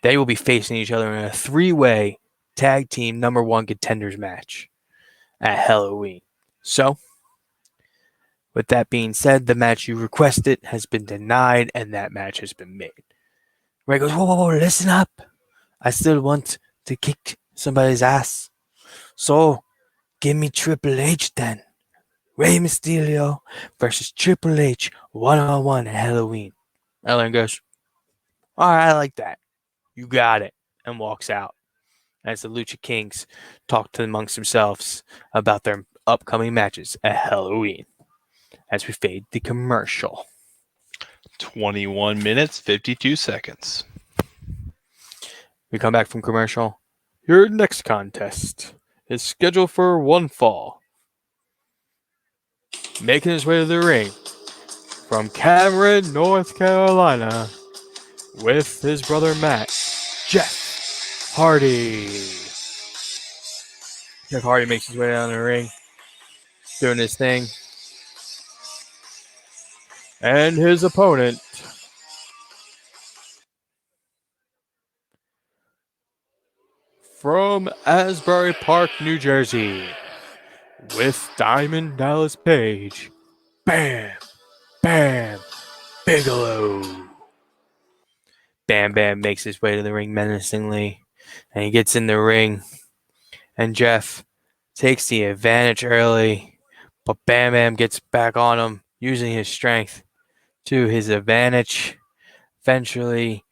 They will be facing each other in a 3-way tag team #1 contenders match at HELLoween. So, with that being said, the match you requested has been denied, and that match has been made. Ray goes, whoa, whoa, whoa, listen up. I still want to kick somebody's ass. So, give me Triple H then. Rey Mysterio versus Triple H 1-on-1 at HELLoween. Ellen goes, all right, I like that. You got it. And walks out. As the Lucha Kings talk to amongst themselves about their upcoming matches at HELLoween. As we fade the commercial. 21 minutes, 52 seconds. We come back from commercial. Your next contest is scheduled for one fall. Making his way to the ring from Cameron, North Carolina, with his brother Matt, Jeff Hardy. Jeff Hardy makes his way down the ring, doing his thing. And his opponent, from Asbury Park, New Jersey, with Diamond Dallas Page, Bam Bam Bigelow. Bam Bam makes his way to the ring menacingly, and he gets in the ring, and Jeff takes the advantage early, but Bam Bam gets back on him, using his strength to his advantage. Eventually,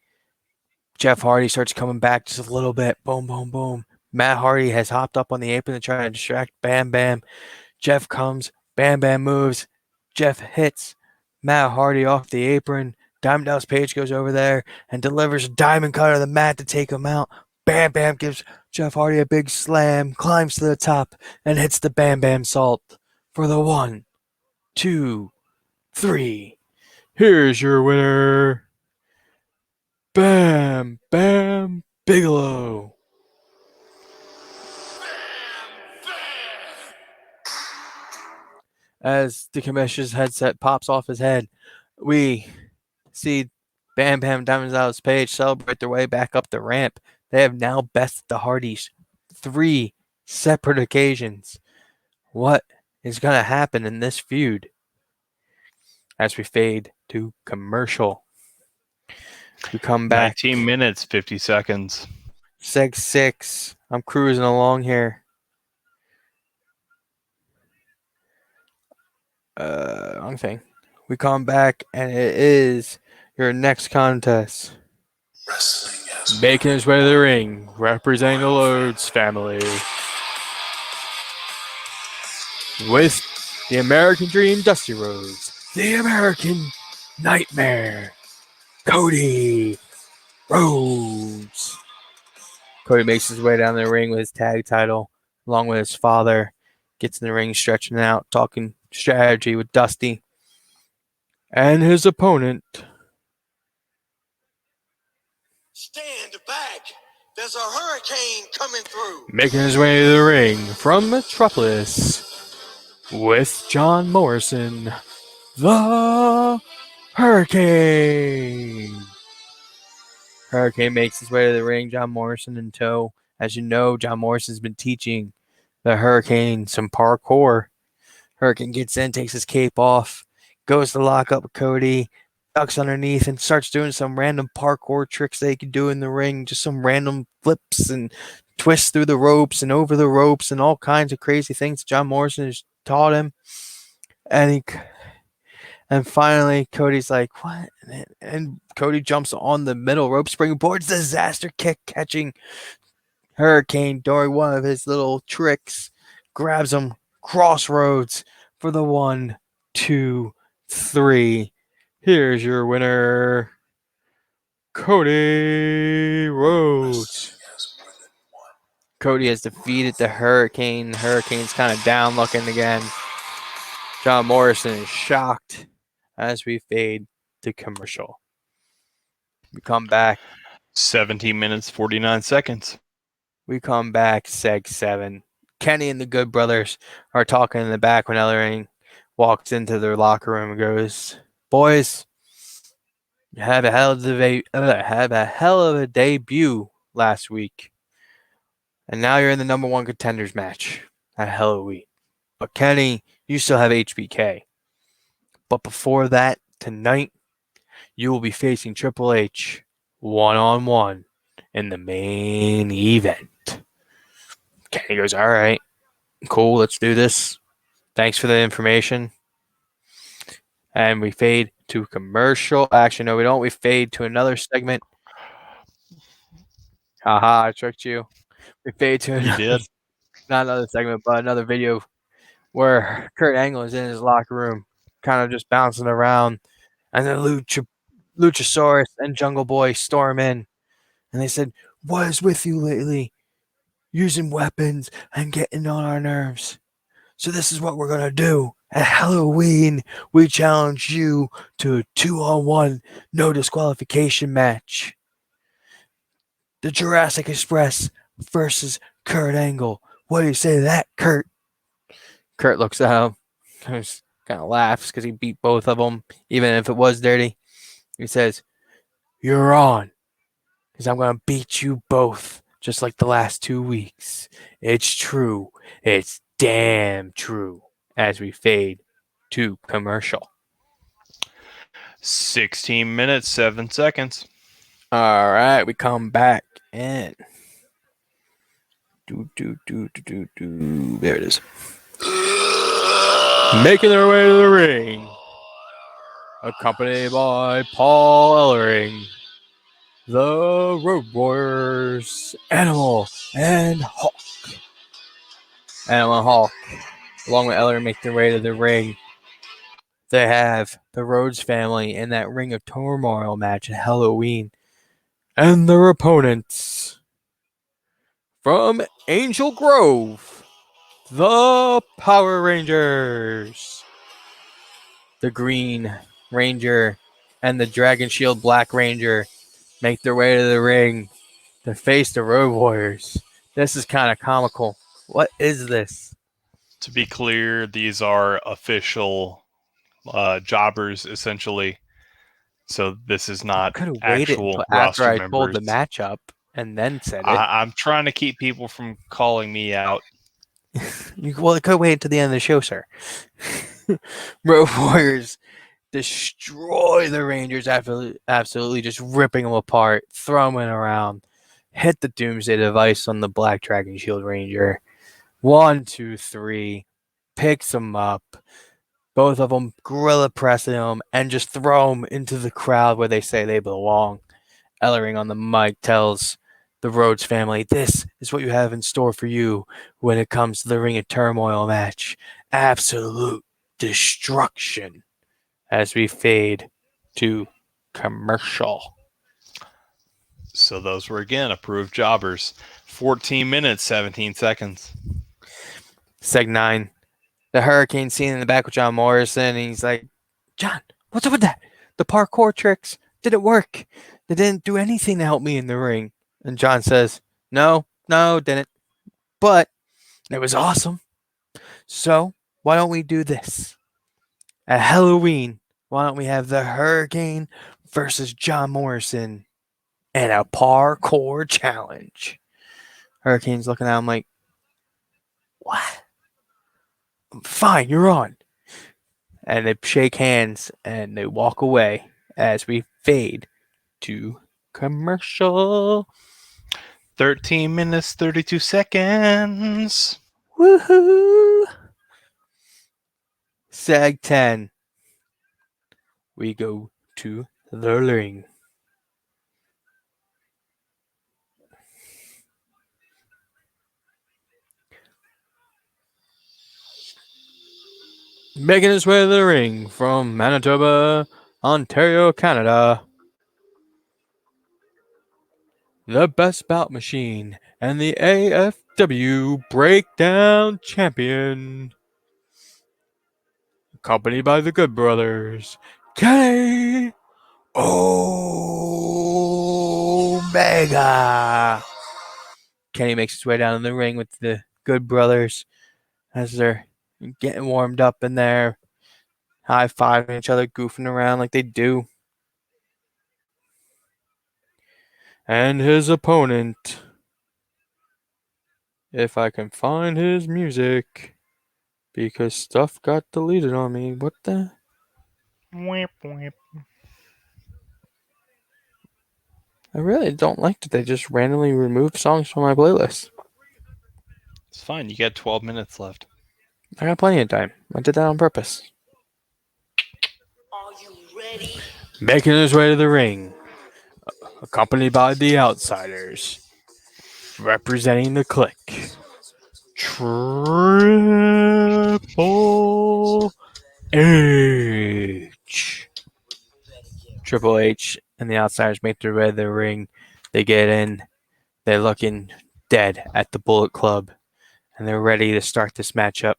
Jeff Hardy starts coming back just a little bit. Boom, boom, boom. Matt Hardy has hopped up on the apron to try to distract Bam Bam. Jeff comes, Bam Bam moves, Jeff hits Matt Hardy off the apron. Diamond Dallas Page goes over there and delivers a diamond cutter to the mat to take him out. Bam Bam gives Jeff Hardy a big slam, climbs to the top, and hits the Bam Bam Salt for the 1, 2, 3. Here's your winner, Bam Bam Bigelow. As the commissioner's headset pops off his head, we see Bam Bam Diamond Dallas Page celebrate their way back up the ramp. They have now bested the Hardys 3 separate occasions. What is going to happen in this feud? As we fade to commercial. We come back. 19 minutes, 50 seconds. Seg 6. I'm cruising along here. Wrong thing. We come back, and it is your next contest. Making his way to the ring, representing the Loads family, with the American Dream, Dusty Rhodes, the American Nightmare, Cody Rhodes. Cody makes his way down the ring with his tag title, along with his father. Gets in the ring, stretching out, talking strategy with Dusty. And his opponent, Stand back. There's a hurricane coming through. making his way to the ring from Metropolis, with John Morrison, the Hurricane. Hurricane makes his way to the ring, John Morrison in tow. As you know, John Morrison's been teaching the Hurricane some parkour. Hurricane gets in, takes his cape off, goes to lock up with Cody, ducks underneath, and starts doing some random parkour tricks that he can do in the ring. Just some random flips and twists through the ropes and over the ropes and all kinds of crazy things John Morrison has taught him. And finally, Cody's like, what? And Cody jumps on the middle rope, springboards, disaster kick, catching Hurricane during one of his little tricks. Grabs him, crossroads for the 1, 2, 3. Here's your winner, Cody Rhodes. Cody has defeated the Hurricane. The Hurricane's kind of down looking again. John Morrison is shocked as we fade to commercial. We come back. 17 minutes, 49 seconds. We come back, Seg 7. Kenny and the Good Brothers are talking in the back when Ellering walks into their locker room and goes, "Boys, you had a hell of a debut last week. And now you're in the number 1 contenders match at HELLoween. But Kenny, you still have HBK. But before that, tonight, you will be facing Triple H one-on-one in the main event." Kenny goes, "All right, cool, let's do this. Thanks for the information." And we fade to commercial. Actually, no, we don't. We fade to another segment. Haha, I tricked you. We fade to You did. not another segment, but another video where Kurt Angle is in his locker room, kind of just bouncing around, and then Luchasaurus and Jungle Boy storm in, and they said, "What is with you lately? Using weapons and getting on our nerves. So this is what we're gonna do. At HELLoween, we challenge you to a 2-on-1 no disqualification match. The Jurassic Express versus Kurt Angle. What do you say to that, Kurt?" Kurt looks at him, kind of laughs because he beat both of them, even if it was dirty. He says, "You're on, because I'm going to beat you both, just like the last 2 weeks. It's true. It's damn true." As we fade to commercial. 16 minutes, 7 seconds. All right, we come back and there it is. Making their way to the ring, accompanied by Paul Ellering, the Road Warriors, Animal and Hawk. Animal and Hawk, along with Ellering, make their way to the ring. They have the Rhodes family in that Ring of Turmoil match at HELLoween. And their opponents from Angel Grove, the Power Rangers. The Green Ranger and the Dragon Shield Black Ranger make their way to the ring to face the Road Warriors. This is kind of comical. What is this? To be clear, these are official jobbers, essentially. So this is not Could have waited actual until after roster I members. told the matchup and then said it. I'm trying to keep people from calling me out. Well, it could wait until the end of the show, sir. Road Warriors destroy the Rangers, absolutely just ripping them apart, throwing them around, hit the Doomsday device on the Black Dragon Shield Ranger. 1, 2, 3, picks them up. Both of them gorilla pressing them and just throw them into the crowd where they say they belong. Ellering on the mic tells the Rhodes family, "This is what you have in store for you when it comes to the Ring of Turmoil match. Absolute destruction." As we fade to commercial. So those were, again, approved jobbers. 14 minutes, 17 seconds. Seg 9. The Hurricane scene in the back with John Morrison, and he's like, "John, what's up with that? The parkour tricks didn't work. They didn't do anything to help me in the ring." And John says, No, didn't. But it was awesome. So why don't we do this? At HELLoween, why don't we have the Hurricane versus John Morrison and a parkour challenge? Hurricane's looking at him like, "What? Fine, you're on." And they shake hands and they walk away as we fade to commercial. 13 minutes, 32 seconds. Woohoo! Seg 10. We go to the ring. Making his way to the ring from Manitoba, Ontario, Canada. the best bout machine, and the AFW Breakdown Champion. Accompanied by the Good Brothers, Kenny Omega. Kenny makes his way down in the ring with the Good Brothers as they're getting warmed up in there, high-fiving each other, goofing around like they do. And his opponent, if I can find his music, because stuff got deleted on me. What the? Wimp, wimp. I really don't like that they just randomly remove songs from my playlist. It's fine. You got 12 minutes left. I got plenty of time. I did that on purpose. Are you ready? Making his way to the ring, accompanied by the Outsiders, representing the Clique, Triple H. Triple H and the Outsiders make their way to the ring. They get in. They're looking dead at the Bullet Club, and they're ready to start this matchup.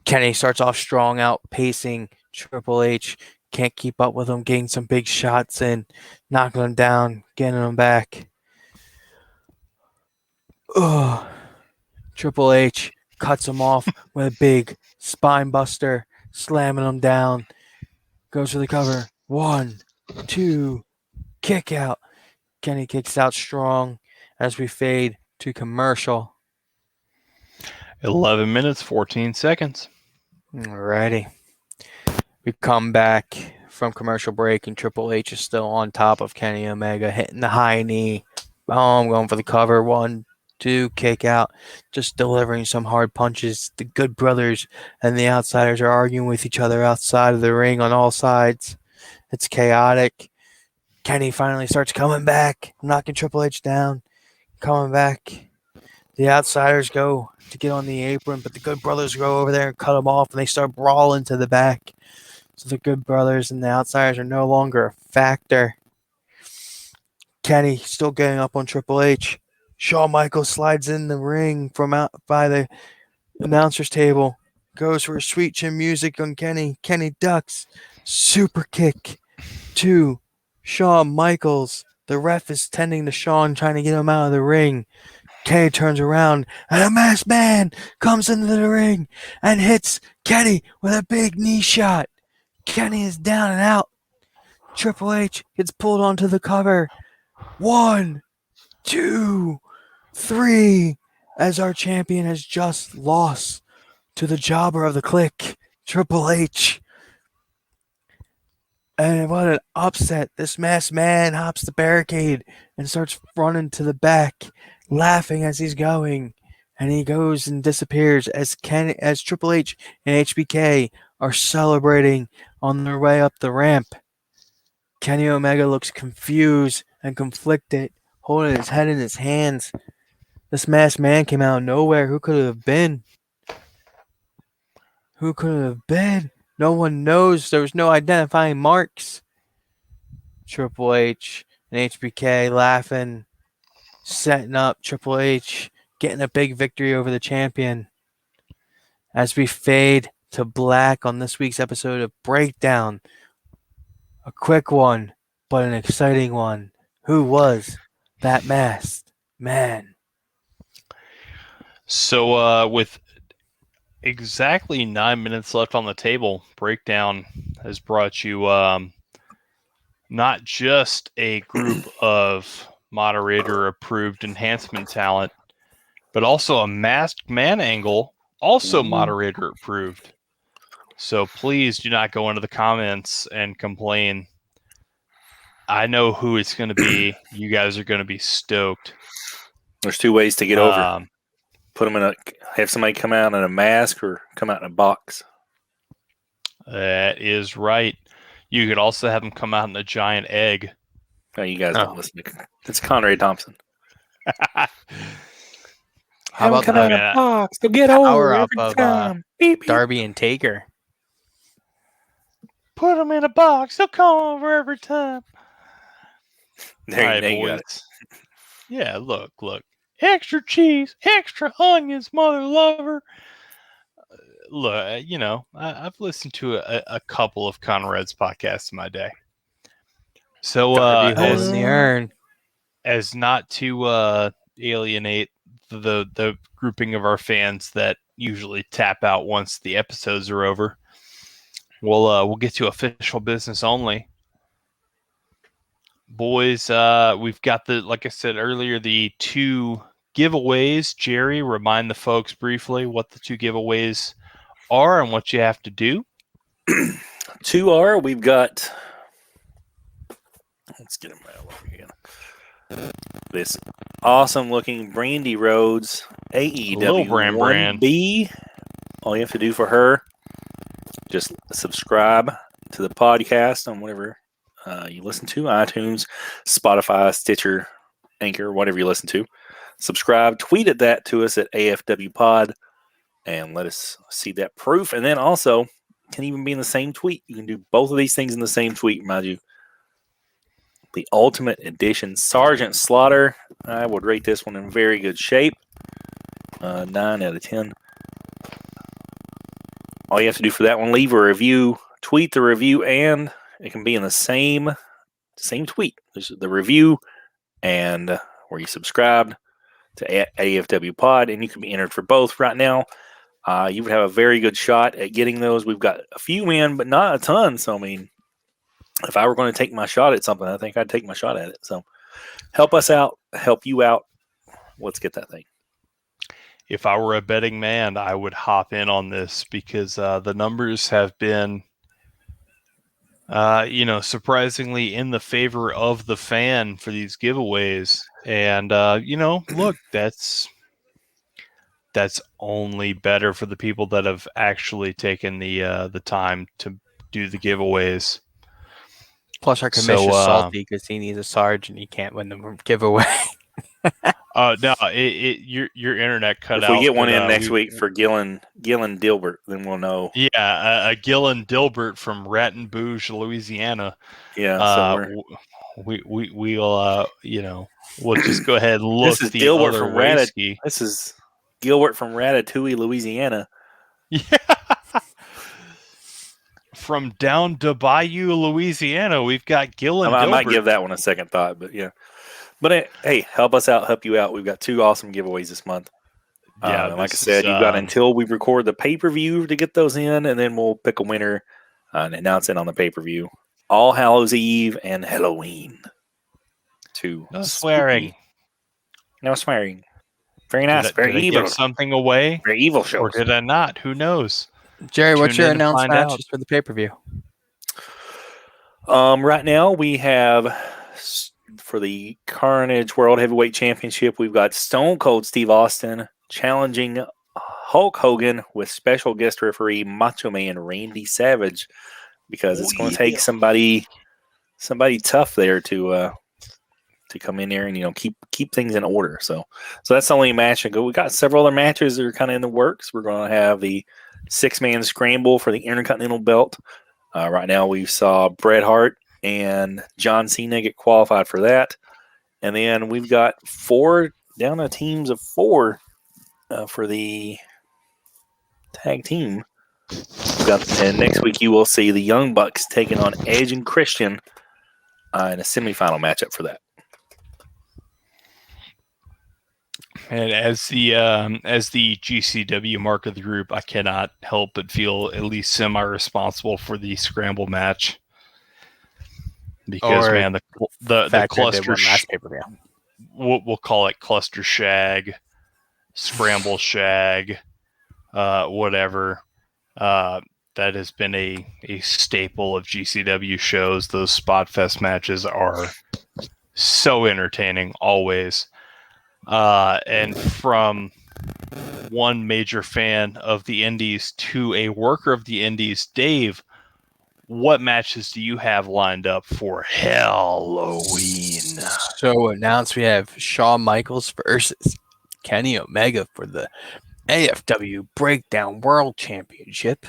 Kenny starts off strong, outpacing Triple H. Can't keep up with him, getting some big shots in, knocking him down, getting him back. Ugh. Triple H cuts him off with a big spine buster, slamming him down. Goes for the cover. 1, 2, kick out. Kenny kicks out strong as we fade to commercial. 11 minutes, 14 seconds. Alrighty. We come back from commercial break, and Triple H is still on top of Kenny Omega, hitting the high knee. Boom, going for the cover. 1, 2, kick out. Just delivering some hard punches. The Good Brothers and the Outsiders are arguing with each other outside of the ring on all sides. It's chaotic. Kenny finally starts coming back, knocking Triple H down, coming back. The Outsiders go to get on the apron, but the Good Brothers go over there and cut them off, and they start brawling to the back. So the Good Brothers and the Outsiders are no longer a factor. Kenny still getting up on Triple H. Shawn Michaels slides in the ring from out by the announcer's table. Goes for a sweet chin music on Kenny. Kenny ducks. Super kick to Shawn Michaels. The ref is tending to Shawn, trying to get him out of the ring. Kenny turns around, and a masked man comes into the ring and hits Kenny with a big knee shot. Kenny is down and out. Triple H gets pulled onto the cover. 1, 2, 3, as our champion has just lost to the jobber of the Clique, Triple H. And what an upset. This masked man hops the barricade and starts running to the back, laughing as he's going. And he goes and disappears as Triple H and HBK are celebrating on their way up the ramp. Kenny Omega looks confused and conflicted, holding his head in his hands. This masked man came out of nowhere. Who could it have been? Who could it have been? No one knows. There was no identifying marks. Triple H and HBK laughing, setting up Triple H, getting a big victory over the champion. As we fade to black on this week's episode of Breakdown. A quick one, but an exciting one. Who was that masked man? So, with exactly 9 minutes left on the table, Breakdown has brought you not just a group of moderator-approved enhancement talent, but also a masked man angle, also moderator-approved. So please do not go into the comments and complain. I know who it's going to be. You guys are going to be stoked. There's 2 ways to get over. Put them have somebody come out in a mask or come out in a box. That is right. You could also have them come out in a giant egg. No, you guys don't listen to it's Conrad Thompson. How about come out in a box? They'll get over every time. Beep, beep. Darby and Taker? Put them in a box. They'll come over every time. There All right, you got boys. Yeah, look. Extra cheese, extra onions, mother lover. Look, I've listened to a couple of Conrad's podcasts in my day. So Gotta be holding the urn. as not to alienate the grouping of our fans that usually tap out once the episodes are over, we'll get to official business only. Boys, we've got like I said earlier, the 2 giveaways. Jerry, remind the folks briefly what the 2 giveaways are and what you have to do. 2 are, we've got, let's get them right over again. This awesome looking Brandy Rhodes Little AEW brand. 1B. All you have to do for her, just subscribe to the podcast on whatever you listen to, iTunes, Spotify, Stitcher, Anchor, whatever you listen to. Subscribe, tweet at that to us at AFW Pod, and let us see that proof. And then also, can even be in the same tweet. You can do both of these things in the same tweet, mind you. The Ultimate Edition Sergeant Slaughter. I would rate this one in very good shape. 9 out of 10. All you have to do for that one, leave a review, tweet the review, and it can be in the same tweet. There's the review and where you subscribed to AFW Pod, and you can be entered for both right now. You would have a very good shot at getting those. We've got a few in, but not a ton. So, I mean, if I were going to take my shot at something, I think I'd take my shot at it. So help us out, help you out. Let's get that thing. If I were a betting man, I would hop in on this because the numbers have been, surprisingly in the favor of the fan for these giveaways. And, look, that's only better for the people that have actually taken the time to do the giveaways. Plus, our commissioner's salty because he needs a Sarge and he can't win the giveaway. No, your internet cut out. If we get one in next week for Gillen Dilbert, then we'll know. Yeah, a Gillen Dilbert from Raton Rouge, Louisiana. Yeah, we'll just go ahead and look this is the Dilbert other from whiskey. This is Gilbert from Ratatouille, Louisiana. Yeah. From down to Bayou, Louisiana, we've got Gillen Dilbert. I might give that one a second thought, but yeah. But hey, help us out, help you out. We've got 2 awesome giveaways this month. Yeah, like I said, you've got until we record the pay-per-view to get those in, and then we'll pick a winner and announce it on the pay-per-view. All Hallows Eve and HELLoween. No swearing. No swearing. Very nice. Very evil. Give something away. Very evil show. Or did I not? Who knows? Jerry, what's your announced matches for the pay-per-view? Right now we have, for the Carnage World Heavyweight Championship, we've got Stone Cold Steve Austin challenging Hulk Hogan with special guest referee Macho Man Randy Savage, because it's going to take somebody tough there to come in there and keep things in order. So that's the only match. We got several other matches that are kind of in the works. We're going to have the 6-man scramble for the Intercontinental Belt. Right now we saw Bret Hart and John Cena get qualified for that, and then we've got 4 down to teams of 4 for the tag team. And next week you will see the Young Bucks taking on Edge and Christian in a semifinal matchup for that. And as the GCW mark of the group, I cannot help but feel at least semi-responsible for the scramble match, because the cluster we'll call it cluster shag, scramble shag, whatever. That has been a staple of GCW shows. Those Spot Fest matches are so entertaining always. And from one major fan of the Indies to a worker of the Indies, Dave, what matches do you have lined up for HELLoween? So announced we have Shawn Michaels versus Kenny Omega for the AFW Breakdown World Championship.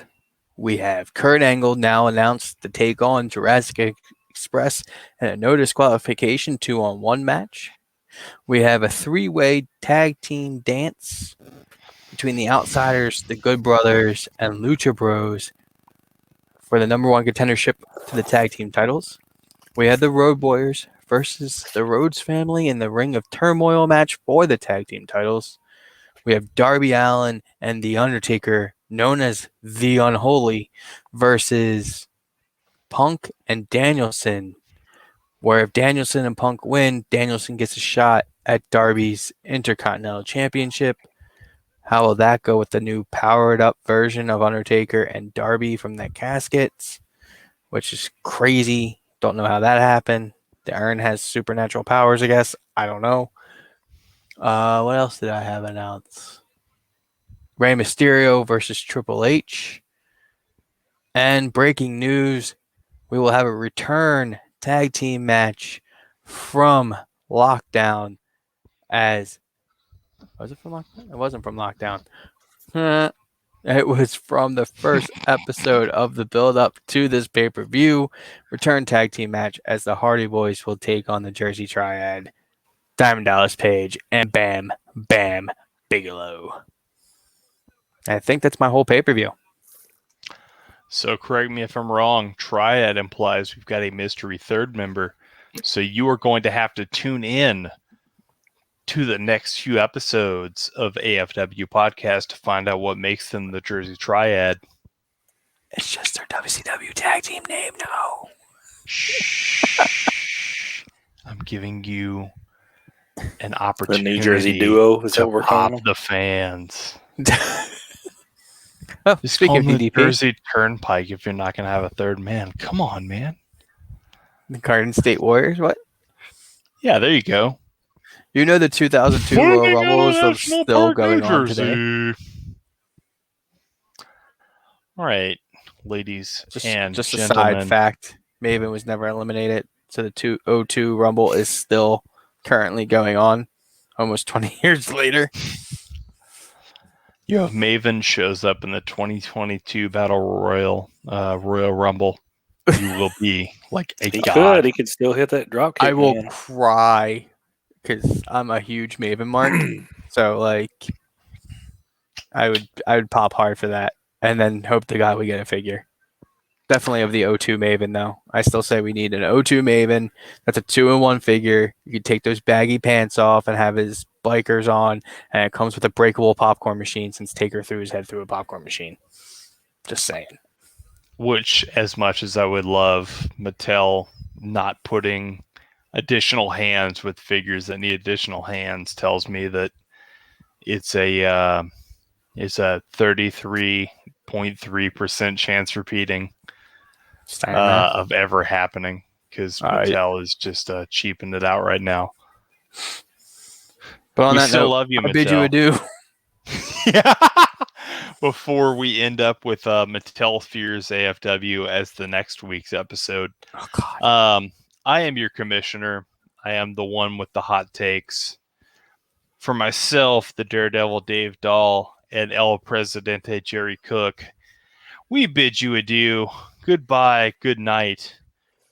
We have Kurt Angle now announced to take on Jurassic Express in a no disqualification 2-on-1 match. We have a 3-way tag team dance between the Outsiders, the Good Brothers, and Lucha Bros for the number 1 contendership to the tag team titles. We have the Road Warriors versus the Rhodes family in the Ring of Turmoil match for the tag team titles. We have Darby Allin and The Undertaker, known as The Unholy, versus Punk and Danielson, where if Danielson and Punk win, Danielson gets a shot at Darby's Intercontinental Championship. How will that go with the new powered up version of Undertaker and Darby from the caskets, which is crazy. Don't know how that happened. The urn has supernatural powers, I guess. I don't know. What else did I have announced? Rey Mysterio versus Triple H. And breaking news, we will have a return tag team match from Lockdown as... Was it from Lockdown? It wasn't from Lockdown. It was from the first episode of the build-up to this pay-per-view. Return tag team match as the Hardy Boys will take on the Jersey Triad, Diamond Dallas Page, and Bam Bam Bigelow. I think that's my whole pay-per-view. So correct me if I'm wrong. Triad implies we've got a mystery third member. So you are going to have to tune in to the next few episodes of AFW podcast to find out what makes them the Jersey Triad. It's just their WCW tag team name now. Shh. I'm giving you an The opportunity New Jersey duo. Is that to what we're pop calling them? the fans. Oh, Just speaking call of them the DDP, Jersey Turnpike if you're not going to have a third man. Come on, man. the Garden State Warriors, what? Yeah, there you go. You know the 2002 Royal Rumble is still going on today? All right, ladies and Just a gentlemen. side fact. Maven was never eliminated, so the 2002 Rumble is still currently going on, almost 20 years later. You have Maven shows up in the 2022 Battle Royal Rumble. You will be like a He god. could. He could still hit that drop kick. I will man. cry because I'm a huge Maven mark. So like, I would pop hard for that, and then hope to God we get a figure. Definitely of the O2 Maven though. I still say we need an O2 Maven. That's a 2-in-1 figure. You could take those baggy pants off and have his bikers on, and it comes with a breakable popcorn machine since Taker threw his head through a popcorn machine. Just saying. Which, as much as I would love Mattel not putting additional hands with figures that need additional hands, tells me that it's a 33.3% chance repeating of ever happening because Mattel is just cheaping it out right now. But on We that still note, love you, I bid you Mattel. adieu. Yeah. Before we end up with Mattel Fears AFW as the next week's episode. Oh God. I am your commissioner. I am the one with the hot takes. For myself, the Daredevil Dave Dahl, and El Presidente Jerry Cook, we bid you adieu. Goodbye, good night.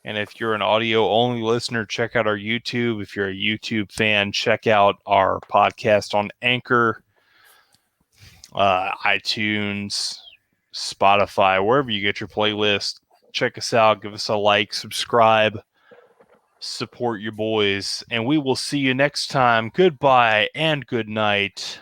And if you're an audio-only listener, check out our YouTube. If you're a YouTube fan, check out our podcast on Anchor, iTunes, Spotify, wherever you get your playlist. Check us out. Give us a like, subscribe, support your boys, and we will see you next time. Goodbye and good night.